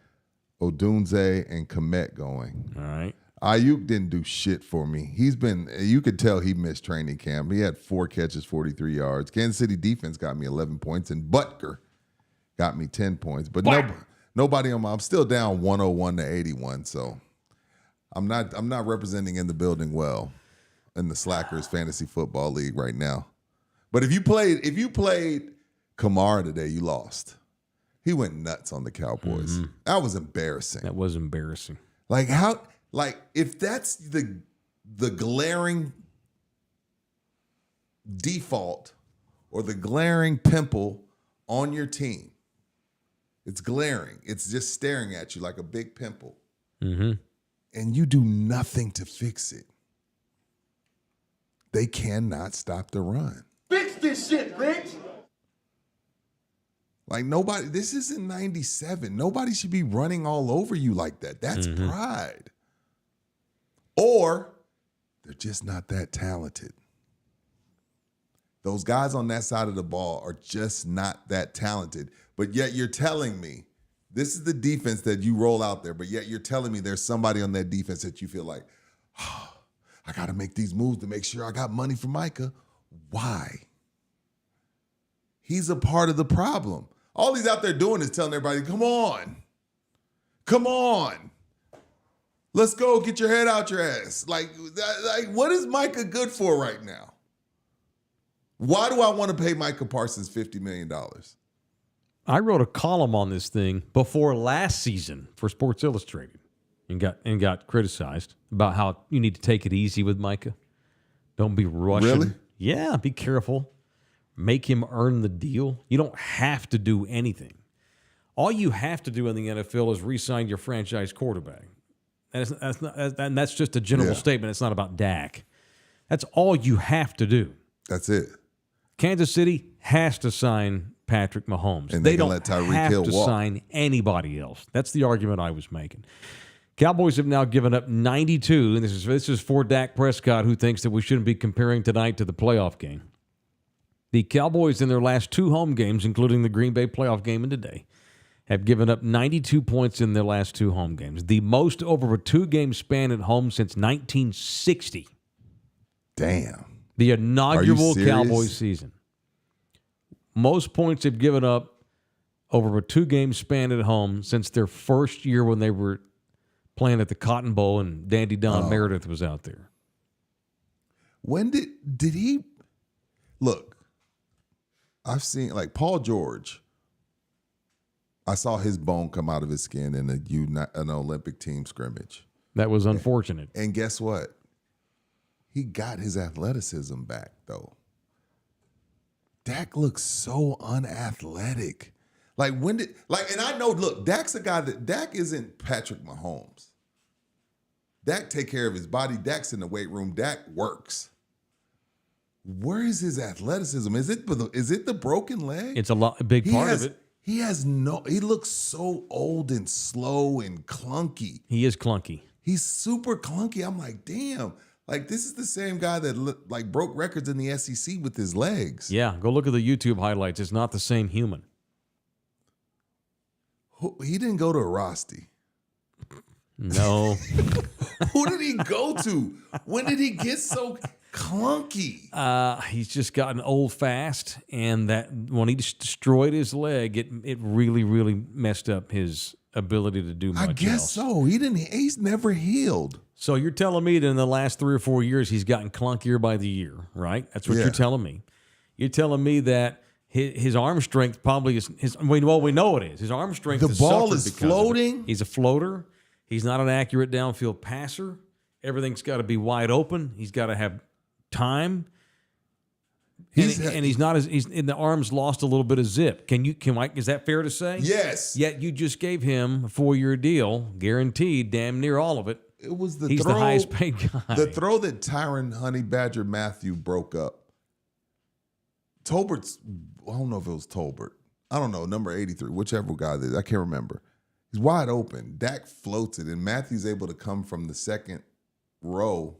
Odunze, and Komet going. All right. Ayuk didn't do shit for me. You could tell he missed training camp. He had 4 catches, 43 yards. Kansas City defense got me 11 points, and Butker got me 10 points. But nobody I'm still down 101 to 81, so I'm not representing in the building well in the Slackers Fantasy Football League right now. But if you played Kamara today, you lost. He went nuts on the Cowboys. Mm-hmm. That was embarrassing. That was embarrassing. If that's the glaring default or the glaring pimple on your team, it's glaring. It's just staring at you like a big pimple. Mm-hmm. And you do nothing to fix it. They cannot stop the run. Fix this shit, bitch! This isn't 97. Nobody should be running all over you like that. That's pride. Or they're just not that talented. Those guys on that side of the ball are just not that talented. But yet you're telling me this is the defense that you roll out there, but yet you're telling me there's somebody on that defense that you feel like, I got to make these moves to make sure I got money for Micah. Why? He's a part of the problem. All he's out there doing is telling everybody, come on. Come on. Let's go. Get your head out your ass. What is Micah good for right now? Why do I want to pay Micah Parsons $50 million? I wrote a column on this thing before last season for Sports Illustrated and got criticized about how you need to take it easy with Micah. Don't be rushing. Really? Yeah, be careful. Make him earn the deal. You don't have to do anything. All you have to do in the NFL is re-sign your franchise quarterback. And that's just a general statement. It's not about Dak. That's all you have to do. That's it. Kansas City has to sign Patrick Mahomes. And they can don't let Tyreek have Hill to walk. sign anybody else. That's the argument I was making. Cowboys have now given up 92, and this is for Dak Prescott, who thinks that we shouldn't be comparing tonight to the playoff game. The Cowboys in their last 2 home games, including the Green Bay playoff game and today, have given up 92 points in their last 2 home games, the most over a 2-game span at home since 1960. Damn. The inaugural serious? Cowboys season. Most points they've given up over a 2-game span at home since their first year when they were playing at the Cotton Bowl and Dandy Don Meredith was out there. When did he look? I've seen Paul George. I saw his bone come out of his skin in an Olympic team scrimmage. That was unfortunate. And guess what? He got his athleticism back, though. Dak looks so unathletic. And I know, look, Dak's a guy Dak isn't Patrick Mahomes. Dak take care of his body. Dak's in the weight room. Dak works. Where is his athleticism? Is it the broken leg? It's a big part of it. He looks so old and slow and clunky. He is clunky. He's super clunky. I'm like, damn. This is the same guy that broke records in the SEC with his legs. Yeah, go look at the YouTube highlights. It's not the same human. He didn't go to Rosti. No. Who did he go to? When did he get so clunky? He's just gotten old fast, and that when he destroyed his leg, it really, really messed up his ability to do much I guess else. so. He's never healed. So you're telling me that in the last 3 or 4 years, he's gotten clunkier by the year, right? That's what you're telling me. You're telling me that his arm strength probably is we know it is. His arm strength. The ball is is floating. He's a floater. He's not an accurate downfield passer. Everything's got to be wide open. He's got to have time. He's not as he's in the arms lost a little bit of zip. Can Mike? Is that fair to say? Yes. Yet you just gave him a 4-year deal, guaranteed, damn near all of it. It was the He's throw, the highest paid guy. The throw that Tyron Honey Badger Matthew broke up. Tolbert's, I don't know if it was Tolbert. I don't know, number 83, whichever guy it is. I can't remember. He's wide open. Dak floats it, and Matthew's able to come from the second row,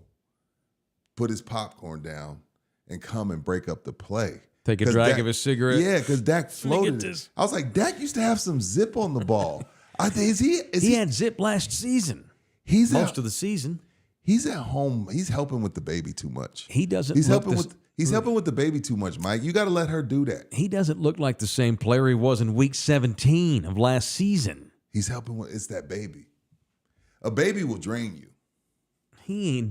put his popcorn down, and come and break up the play. Take a drag of his cigarette. Yeah, because Dak floated it. I was like, Dak used to have some zip on the ball. I think he had zip last season. He's most of the season. He's at home. He's helping with the baby too much. He doesn't. He's helping with the baby too much, Mike. You got to let her do that. He doesn't look like the same player he was in week 17 of last season. He's helping with it's that baby. A baby will drain you. He ain't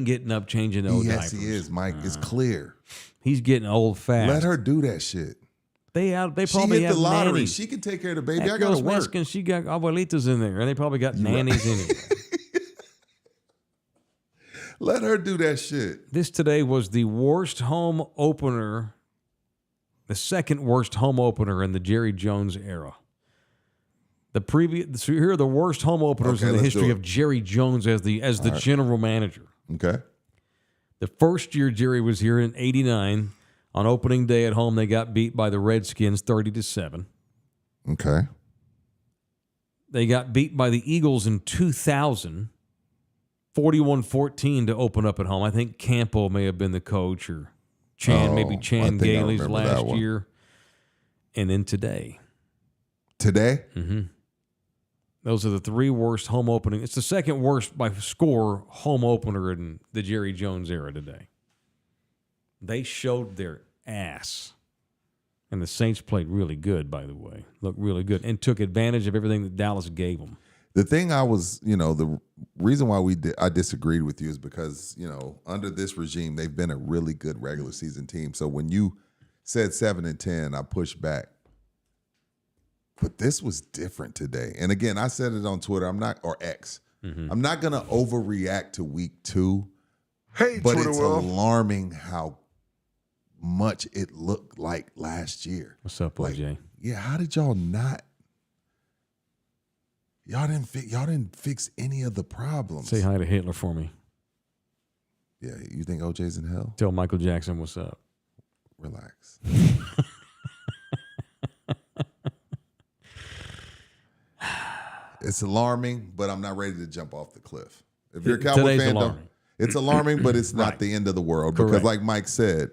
getting up changing those diapers. Yes, he is, Mike. It's clear. He's getting old fast. Let her do that shit. They probably she hit have the lottery. nannies. She can take care of the baby. That I got to work. Mexican, she got abuelitas in there, and they probably got nannies in it. Let her do that shit. This today was the worst home opener, the second worst home opener in the Jerry Jones era. So here are the worst home openers in the history of Jerry Jones as the general manager. Okay. The first year Jerry was here in '89, on opening day at home, they got beat by the Redskins 30-7. Okay. They got beat by the Eagles in 2000, 41-14 to open up at home. I think Campo may have been the coach, or maybe Chan Gailey's last year. And then today. Today? Mm-hmm. Those are the three worst home opening. It's the second worst by score home opener in the Jerry Jones era today. They showed their ass. And the Saints played really good, by the way. Looked really good and took advantage of everything that Dallas gave them. The thing the reason why I disagreed with you is because, under this regime, they've been a really good regular season team. So when you said 7-10, I pushed back. But this was different today. And again, I said it on Twitter. or X. Mm-hmm. I'm not going to overreact to week 2. Hey, but Twitter it's world. alarming how much it looked like last year. What's up, OJ? Yeah, how did y'all not? Y'all didn't fix any of the problems. Say hi to Hitler for me. Yeah, you think OJ's in hell? Tell Michael Jackson what's up. Relax. It's alarming, but I'm not ready to jump off the cliff. If you're a Cowboy fan, it's alarming, but it's not the end of the world. Because like Mike said,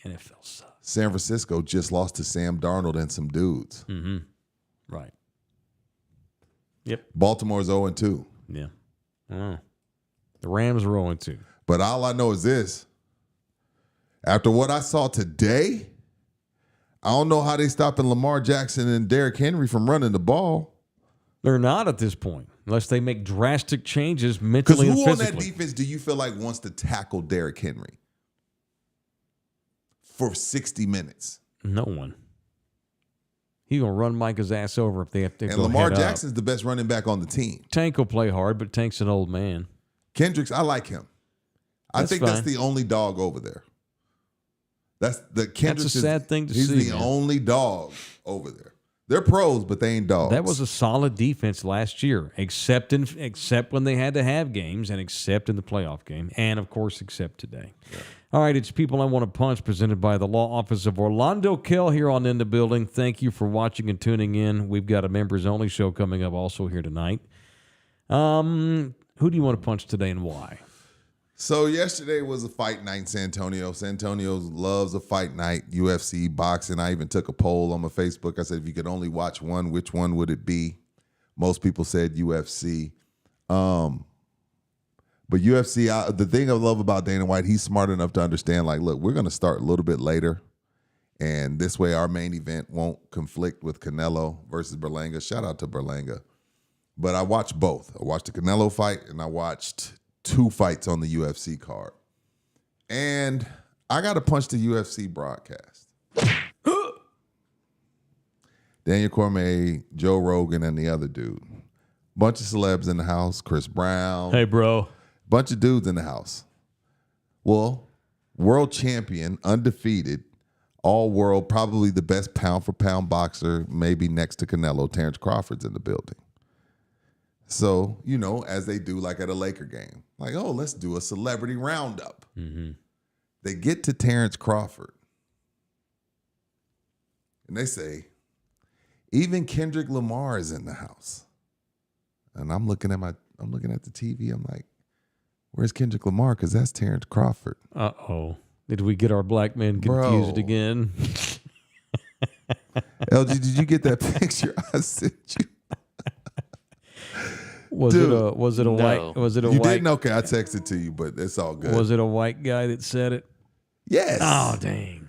NFL sucks. San Francisco just lost to Sam Darnold and some dudes. Mm-hmm. Right. Yep. Baltimore's 0-2. Yeah. The Rams are 0-2. But all I know is this. After what I saw today, I don't know how they stopping Lamar Jackson and Derrick Henry from running the ball. They're not at this point, unless they make drastic changes mentally and physically. Because who on that defense do you feel like wants to tackle Derrick Henry for 60 minutes? No one. He's going to run Micah's ass over if they have to. And Lamar Jackson's the best running back on the team. Tank will play hard, but Tank's an old man. Kendricks, I like him. I think that's the only dog over there. That's a sad thing to see. He's the only dog over there. They're pros, but they ain't dogs. That was a solid defense last year, except when they had to have games, and except in the playoff game, and of course, except today. Yeah. All right, it's People I Want to Punch, presented by the Law Office of Orlando Kell here on In the Building. Thank you for watching and tuning in. We've got a members-only show coming up also here tonight. Who do you want to punch today and why? So yesterday was a fight night in San Antonio. San Antonio loves a fight night, UFC, boxing. I even took a poll on my Facebook. I said, if you could only watch one, which one would it be? Most people said UFC. But UFC, the thing I love about Dana White, he's smart enough to understand, like, look, we're going to start a little bit later, and this way our main event won't conflict with Canelo versus Berlanga. Shout out to Berlanga. But I watched both. I watched the Canelo fight, and I watched 2 fights on the UFC card. And I got to punch the UFC broadcast. Daniel Cormier, Joe Rogan, and the other dude. Bunch of celebs in the house. Chris Brown. Hey, bro. Bunch of dudes in the house. Well, world champion, undefeated, all world, probably the best pound for pound boxer, maybe next to Canelo, Terrence Crawford's in the building. So, as they do like at a Laker game, like, oh, let's do a celebrity roundup. Mm-hmm. They get to Terrence Crawford and they say, even Kendrick Lamar is in the house. And I'm looking at the TV. I'm like, where's Kendrick Lamar? Because that's Terrence Crawford. Uh-oh. Did we get our black men confused again? LG, did you get that picture I sent you? Was it a white? Was it a you white? didn't? Okay, I texted to you, but it's all good. Was it a white guy that said it? Yes. Oh, dang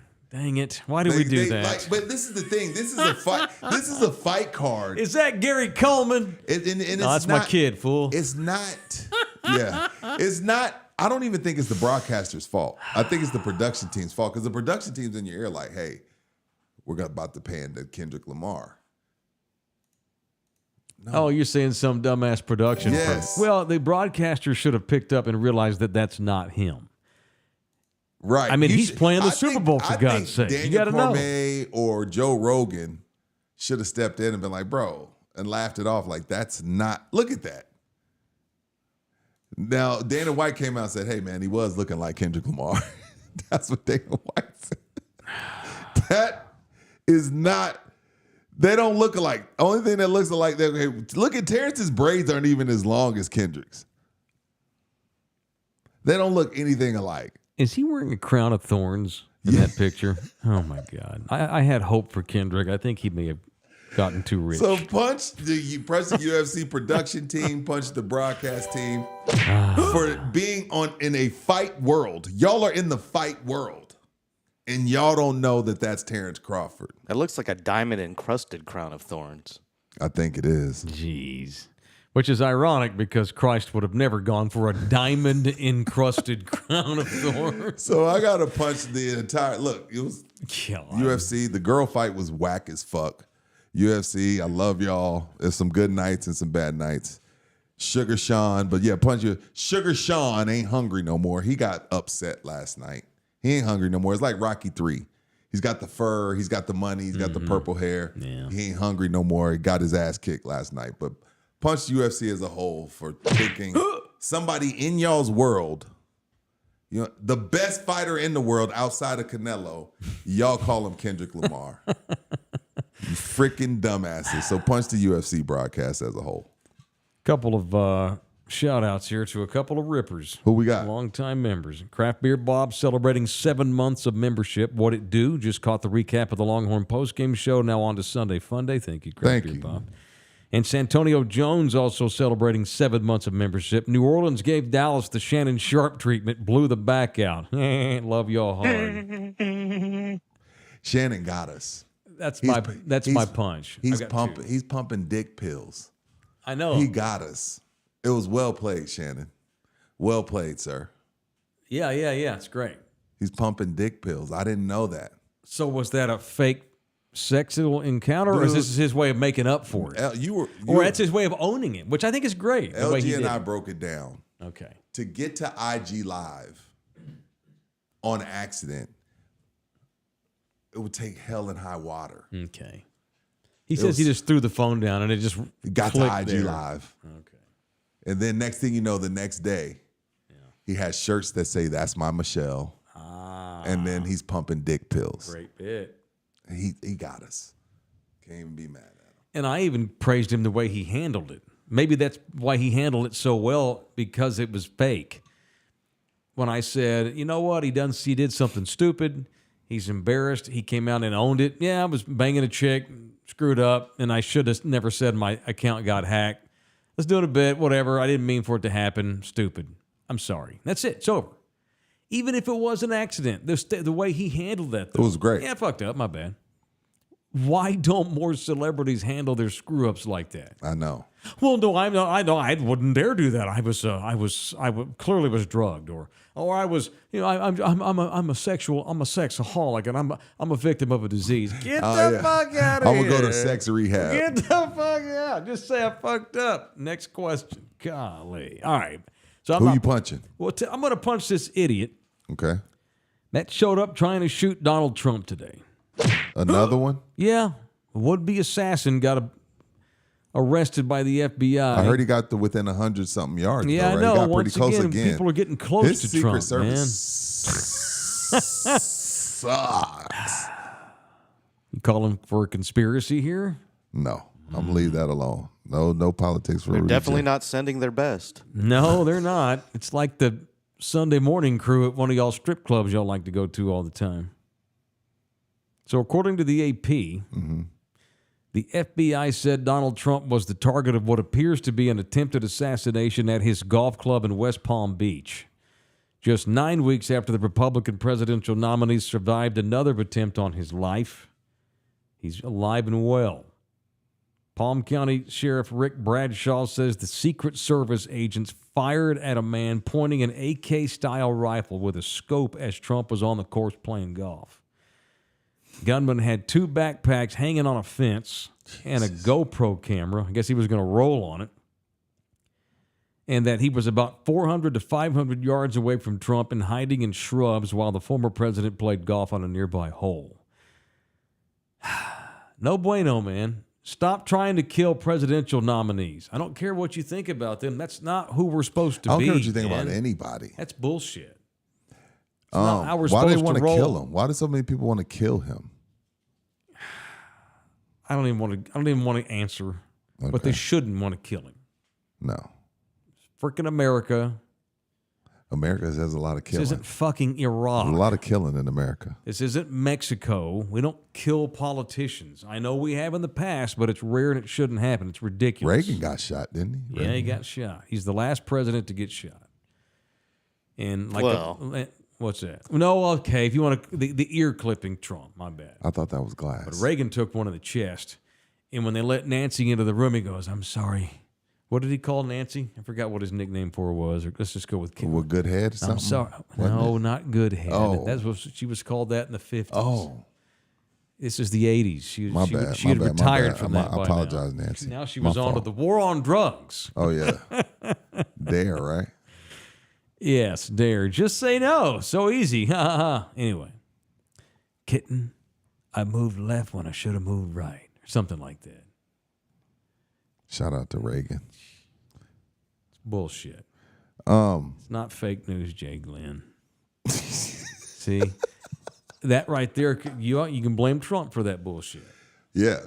it! Why did we do that? But this is the thing. This is a fight. This is a fight card. Is that Gary Coleman? And it's no, that's not, my kid, fool. It's not. Yeah, it's not. I don't even think it's the broadcaster's fault. I think it's the production team's fault because the production team's in your ear like, hey, we're about to pan to Kendrick Lamar. No. Oh, you're saying some dumbass production? Yes. Well, the broadcaster should have picked up and realized that that's not him. Right. I mean, he's playing the Super Bowl, for God's sake. You got to know. Daniel Cormier or Joe Rogan should have stepped in and been like, bro, and laughed it off like, that's not, look at that. Now, Dana White came out and said, hey, man, he was looking like Kendrick Lamar. That's what Dana White said. That is not, they don't look alike. Only thing that looks alike, look at Terrence's braids aren't even as long as Kendrick's. They don't look anything alike. Is he wearing a crown of thorns in that picture? Oh, my God. I had hope for Kendrick. I think he may have gotten too rich. So punch the UFC production team, punch the broadcast team for being in a fight world. Y'all are in the fight world, and y'all don't know that that's Terrence Crawford. That looks like a diamond-encrusted crown of thorns. I think it is. Jeez. Which is ironic because Christ would have never gone for a diamond-encrusted crown of thorns. So I got to punch the entire... Look, it was UFC. The girl fight was whack as fuck. UFC, I love y'all. There's some good nights and some bad nights. Sugar Sean, but yeah, punch you. Sugar Sean ain't hungry no more. He got upset last night. He ain't hungry no more. It's like Rocky 3. He's got the fur. He's got the money. He's got the purple hair. Yeah. He ain't hungry no more. He got his ass kicked last night. But punch UFC as a whole for picking somebody in y'all's world, the best fighter in the world outside of Canelo, y'all call him Kendrick Lamar. You freaking dumbasses. So punch the UFC broadcast as a whole. Couple of shout outs here to a couple of rippers. Who we got? Longtime members. Craft Beer Bob celebrating 7 months of membership. What it do? Just caught the recap of the Longhorn postgame show. Now on to Sunday Fun Day. Thank you, Craft Beer Bob. And Santonio Jones also celebrating 7 months of membership. New Orleans gave Dallas the Shannon Sharpe treatment. Blew the back out. Love y'all hard. Shannon got us. That's my punch. He's pumping dick pills. I know. He got us. It was well played, Shannon. Well played, sir. Yeah. It's great. He's pumping dick pills. I didn't know that. So was that a fake sexual encounter, or is this his way of making up for it? Or that's his way of owning it, which I think is great. LG and I broke it down. Okay. To get to IG Live on accident, it would take hell and high water. Okay. He says he just threw the phone down and it just got to IG there. Live. Okay. And then next thing you know, the next day, he has shirts that say, "That's my Michelle." And then he's pumping dick pills. Great bit. He got us. Can't even be mad at him. And I even praised him the way he handled it. Maybe that's why he handled it so well, because it was fake. When I said, you know what, he did something stupid. He's embarrassed. He came out and owned it. Yeah, I was banging a chick, screwed up, and I should have never said my account got hacked. Let's do it a bit, whatever. I didn't mean for it to happen. Stupid. I'm sorry. That's it. It's over. Even if it was an accident, the way he handled that, though, it was great. Yeah, fucked up. My bad. Why don't more celebrities handle their screw ups like that? I know. Well, no, I wouldn't dare do that. I clearly was drugged, or I was, I'm a sexaholic, and I'm a victim of a disease. Get the fuck out of here. I'm gonna go to sex rehab. Get the fuck out. Just say I fucked up. Next question. Golly. All right. So Who you punching? Well, I'm gonna punch this idiot. Okay. that showed up trying to shoot Donald Trump today. Another one? Yeah. A would-be assassin got arrested by the FBI. I heard he got to within 100-something yards. Yeah, though, right? I know. He got Once pretty close again, people are getting close His to Secret Trump, Service sucks. You call him for a conspiracy here? No, I'm gonna leave that alone. No politics for They're Rudy definitely Jay. not sending their best. No, they're not. It's like the Sunday morning crew at one of y'all strip clubs y'all like to go to all the time. So according to the AP, the FBI said Donald Trump was the target of what appears to be an attempted assassination at his golf club in West Palm Beach. Just 9 weeks after the Republican presidential nominee survived another attempt on his life, he's alive and well. Palm County Sheriff Rick Bradshaw says the Secret Service agents fired at a man pointing an AK-style rifle with a scope as Trump was on the course playing golf. Gunman had 2 backpacks hanging on a fence and a GoPro camera. I guess he was going to roll on it. And that he was about 400 to 500 yards away from Trump and hiding in shrubs while the former president played golf on a nearby hole. No bueno, man. Stop trying to kill presidential nominees. I don't care what you think about them. That's not who we're supposed to be. I don't care what you think man. about anybody. That's bullshit. It's not how we're Why do they supposed want to to roll. kill him? Why do so many people want to kill him? I don't even want to answer. But they shouldn't want to kill him. No. Freaking America. America has a lot of killing. This isn't fucking Iraq. There's a lot of killing in America. This isn't Mexico. We don't kill politicians. I know we have in the past, but it's rare and it shouldn't happen. It's ridiculous. Reagan got shot, didn't he? Yeah, he got shot. He's the last president to get shot. And like, what's that? No, okay. If you want to, the ear clipping Trump. My bad. I thought that was glass. But Reagan took one in the chest, and when they let Nancy into the room, he goes, "I'm sorry." What did he call Nancy? I forgot what his nickname for her was. Or let's just go with Kim. With good head or something? I'm sorry. No, not good head. Oh. That's what she was called that in the 50s. Oh. This is the 80s. She My bad. She had My bad. retired My bad. from that. I apologize, now. Nancy. Now she My was on to fault. the war on drugs. Oh, yeah. Dare, right? Yes, dare. Just say no. So easy. Ha ha ha. Anyway. Kitten, I moved left when I should have moved right. Or something like that. Shout out to Reagan. Bullshit. It's not fake news, Jay Glenn. See? That right there, you can blame Trump for that bullshit. Yeah.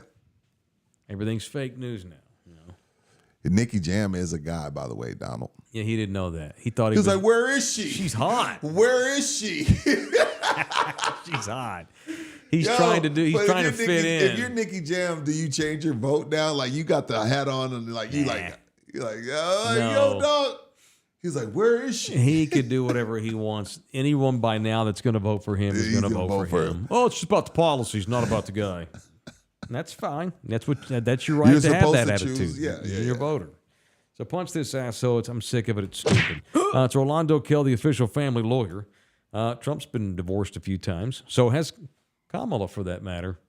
Everything's fake news now. You know? Nicky Jam is a guy, by the way, Donald. Yeah, he didn't know that. He thought He was like, where is she? She's hot. Where is she? She's hot. He's trying to fit in. If you're Nicky Jam, do you change your vote now? Like you got the hat on and like you're like, No. yo, dog. He's like, where is she? He could do whatever he wants. Anyone by now that's going to vote for him is He's going to gonna vote for him. Oh, it's just about the policies, not about the guy. And that's fine. That's your right You're to have supposed that to attitude. choose. Yeah, You're a voter. So punch this asshole. I'm sick of it. It's stupid. It's Orlando Kell, the official family lawyer. Trump's been divorced a few times. So has Kamala, for that matter.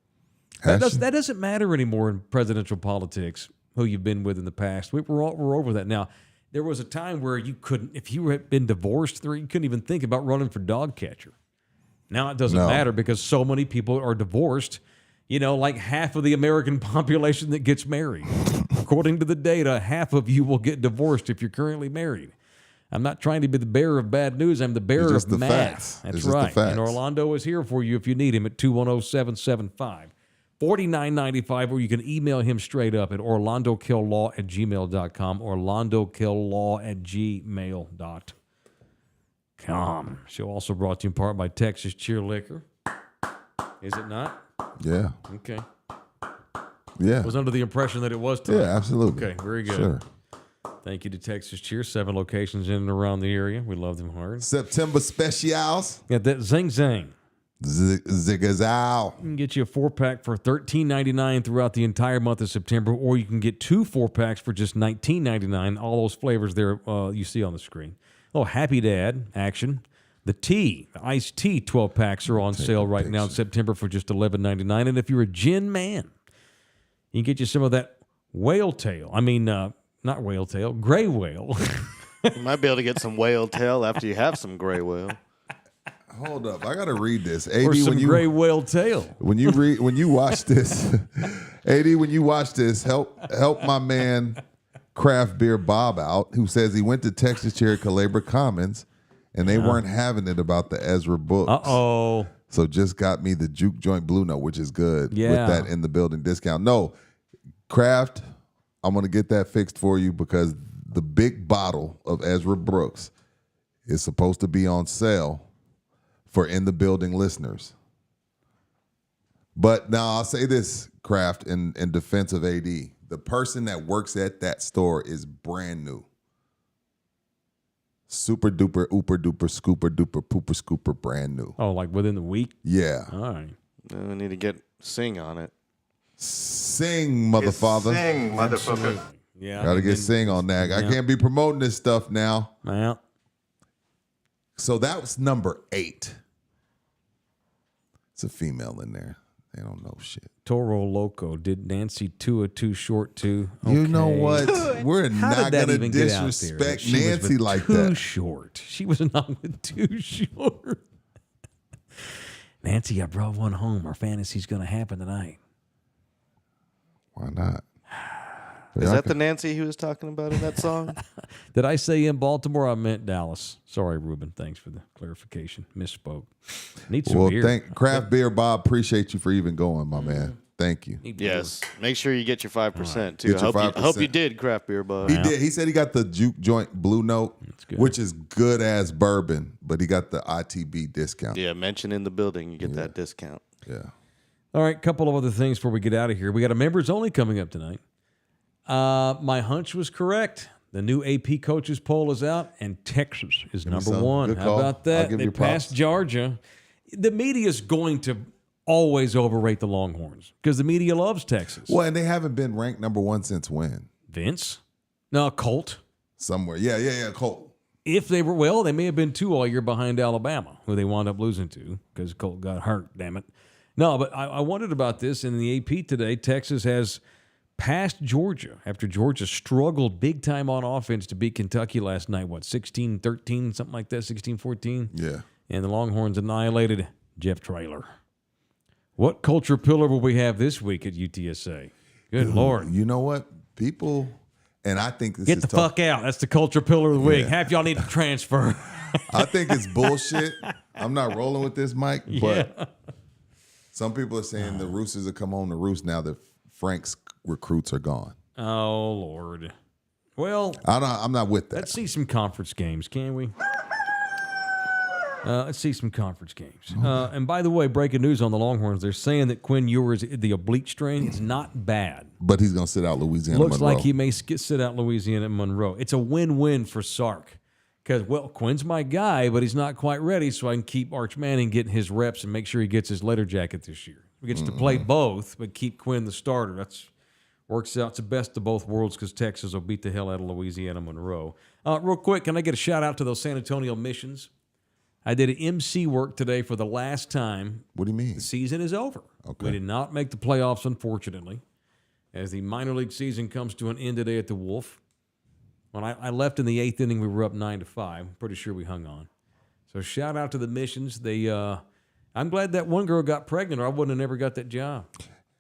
That doesn't matter anymore in presidential politics, who you've been with in the past. We're over that now. There was a time where you couldn't, if you had been divorced, you couldn't even think about running for dog catcher. Now it doesn't matter because so many people are divorced. You know, like half of the American population that gets married. According to the data, half of you will get divorced if you're currently married. I'm not trying to be the bearer of bad news. I'm the bearer of math. Facts. That's right. And Orlando is here for you if you need him at 210-775-4995, or you can email him straight up at orlandokilllaw@gmail.com, orlandokilllaw@gmail.com. Show also brought to you in part by Texas Cheer Liquor. Is it not? Yeah. Okay. Yeah. I was under the impression that it was tonight. Yeah, absolutely. Okay, very good. Sure. Thank you to Texas Cheer. 7 locations in and around the area. We love them hard. September specials. Got that Zing Zang. Zigazao. You can get you a 4-pack for $13.99 throughout the entire month of September, or you can get 2 4-packs for just $19.99. All those flavors there you see on the screen. Oh, Happy Dad action. The iced tea 12-packs are on sale right now in September for just $11.99. And if you're a gin man, you can get you some of that whale tail. I mean, not whale tail, gray whale. You might be able to get some whale tail after you have some gray whale. Hold up, I gotta read this. AD, or some gray whale tail. when you watch this, AD, when you watch this, help my man Craft Beer Bob out, who says he went to Texas Chair Calabria Commons and they weren't having it about the Ezra books. Uh-oh. So just got me the Juke Joint Blue Note, which is good Yeah. with that in the building discount. No, Craft, I'm gonna get that fixed for you because the big bottle of Ezra Brooks is supposed to be on sale for in the building listeners. But now I'll say this, Kraft, in defense of AD, the person that works at that store is brand new. Super duper, ooper duper, scooper duper, pooper scooper, brand new. Oh, like within the week? Yeah. All right. I need to get Sing on it. Sing, motherfather. Sing, motherfucker. Yeah. Gotta get Sing on that. I can't be promoting this stuff now. Yeah. So that was number 8. It's a female in there. They don't know shit. Toro Loco. Did Nancy Tua too short too? You know Okay. what? We're How not did that going to even get out there? disrespect She was Nancy with like too that. short. She was not with too short. Nancy, I brought one home. Our fantasy's going to happen tonight. Why not? Is that the Nancy he was talking about in that song? Did I say in Baltimore? I meant Dallas. Sorry, Ruben. Thanks for the clarification. Misspoke. Need some Well, beer. Craft Beer Bob, appreciate you for even going, my man. Thank you. Need beer. Yes. Make sure you get your 5% too. Get your I hope you 5%. did, Craft Beer Bud. He did. He said he got the Juke Joint Blue Note, good. which is good as bourbon, but he got the ITB discount. Yeah, mention in the building, you get that discount. Yeah. All right, couple of other things before we get out of here. We got a members only coming up tonight. My hunch was correct. The new AP coaches poll is out, and Texas is me number some. one. Good How call. about I'll that? give They you props. passed Georgia. The media is going to always overrate the Longhorns because the media loves Texas. Well, and they haven't been ranked number 1 since when? Vince? No, Colt. Somewhere. Yeah. Colt. If they were, well, they may have been 2 all year behind Alabama, who they wound up losing to because Colt got hurt, damn it. No, but I wondered about this in the AP today. Texas has passed Georgia after Georgia struggled big time on offense to beat Kentucky last night. What, 16-13, something like that, 16-14? Yeah. And the Longhorns annihilated Jeff Traylor. What culture pillar will we have this week at UTSA? Good Lord. You know what? People, and I think this Get is the tough. fuck out. That's the culture pillar of the week. Yeah. Half y'all need to transfer. I think it's bullshit. I'm not rolling with this, Mike, but some people are saying the Roosters have come home to roost now that Frank's recruits are gone. Oh, Lord. Well, I'm not with that. let's see some conference games, can we? Let's see some conference games. And by the way, breaking news on the Longhorns, they're saying that Quinn Ewers, the oblique strain, is not bad. But he's going to sit out Louisiana Looks Monroe. like he may sit out Louisiana and Monroe. It's a win-win for Sark. Because, well, Quinn's my guy, but he's not quite ready, so I can keep Arch Manning getting his reps and make sure he gets his letter jacket this year. He gets to play both, but keep Quinn the starter. That's works out. It's the best of both worlds because Texas will beat the hell out of Louisiana Monroe. Real quick, can I get a shout-out to those San Antonio Missions? I did an MC work today for the last time. What do you mean? The season is over. Okay. We did not make the playoffs, unfortunately, as the minor league season comes to an end today at the Wolf. When I left in the 8th inning, we were up 9-5. I'm pretty sure we hung on. So shout out to the Missions. I'm glad that one girl got pregnant, or I wouldn't have never got that job.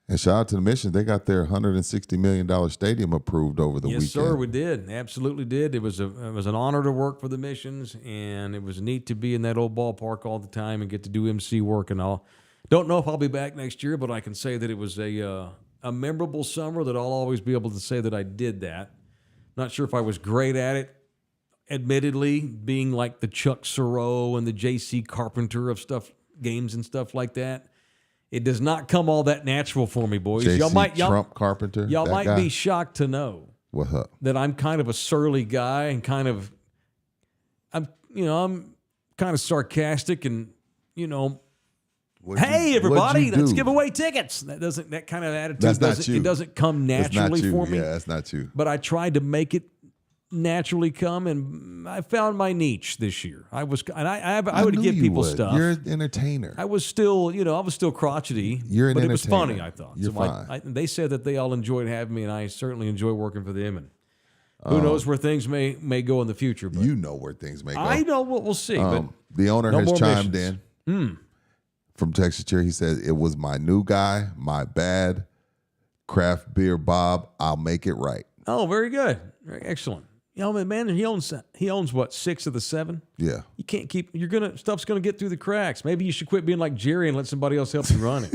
And shout out to the Mission. They got their $160 million stadium approved over the weekend. Yes, sir, we did. Absolutely did. It was an honor to work for the Missions, and it was neat to be in that old ballpark all the time and get to do MC work and all. Don't know if I'll be back next year, but I can say that it was a memorable summer that I'll always be able to say that I did that. Not sure if I was great at it, admittedly, being like the Chuck Sorow and the J.C. Carpenter of games and stuff like that. It does not come all that natural for me, boys. Trump Carpenter. Y'all that might guy? be shocked to know What's up? that I'm kind of a surly guy and I'm kind of sarcastic and, hey everybody, let's give away tickets. That kind of attitude That's not you. It doesn't come That's naturally not you. for me. Yeah, that's not you. But I tried to make it naturally come, and I found my niche this year. I would knew give you people would. stuff. You're an entertainer. I was still crotchety. You're an but it was funny, entertainer. I thought. You're So fine. they said that they all enjoyed having me, and I certainly enjoy working for them. And Who knows where things may go in the future? But You know where things may go. I know what we'll see. But The owner no has more chimed missions. in from Texas Chair. He said, "It was my new guy, my bad. Craft beer, Bob. I'll make it right." Oh, very good. Very excellent. You know, man, he owns what, 6 of the 7? Yeah. You can't keep. Stuff's gonna get through the cracks. Maybe you should quit being like Jerry and let somebody else help you run it.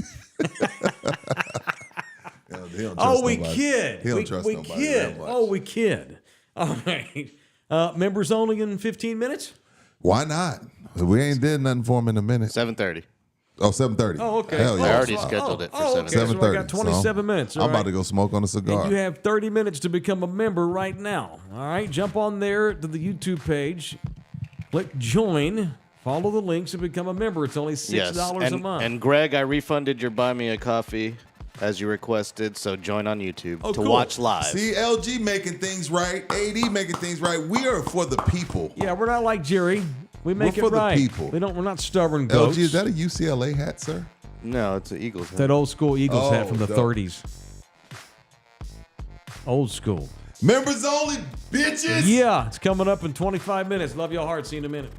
He don't trust Oh, we nobody. kid. He don't trust we nobody kid. that much. Oh, we kid. All right. Members only in 15 minutes? Why not? We ain't did nothing for him in a minute. 7:30. Oh, 7:30. Oh, okay. Hell I yeah. already scheduled it for okay. 7:30. So I 7:30. got 27 minutes. All I'm about right. to go smoke on a cigar. And you have 30 minutes to become a member right now. All right, jump on there to the YouTube page, click join, follow the links, and become a member. It's only $6 a month. And Greg, I refunded your buy me a coffee as you requested, so join on YouTube to cool. watch live. See, LG making things right. AD making things right. We are for the people. Yeah, we're not like Jerry. We make We're for it the right. people. We're not stubborn ghosts. LG, is that a UCLA hat, sir? No, it's an Eagles hat. That old school Eagles hat from the dope. 30s? Old school. Members only, bitches. Yeah, it's coming up in 25 minutes. Love y'all hard. See you in a minute.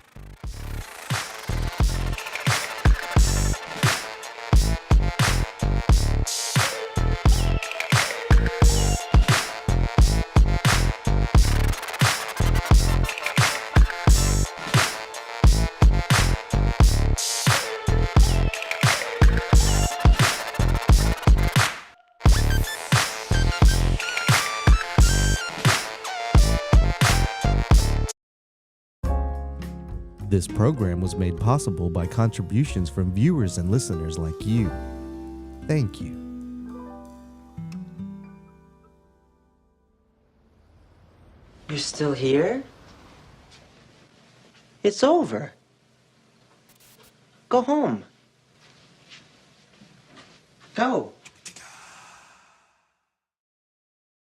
This program was made possible by contributions from viewers and listeners like you. Thank you. You're still here? It's over. Go home. Go.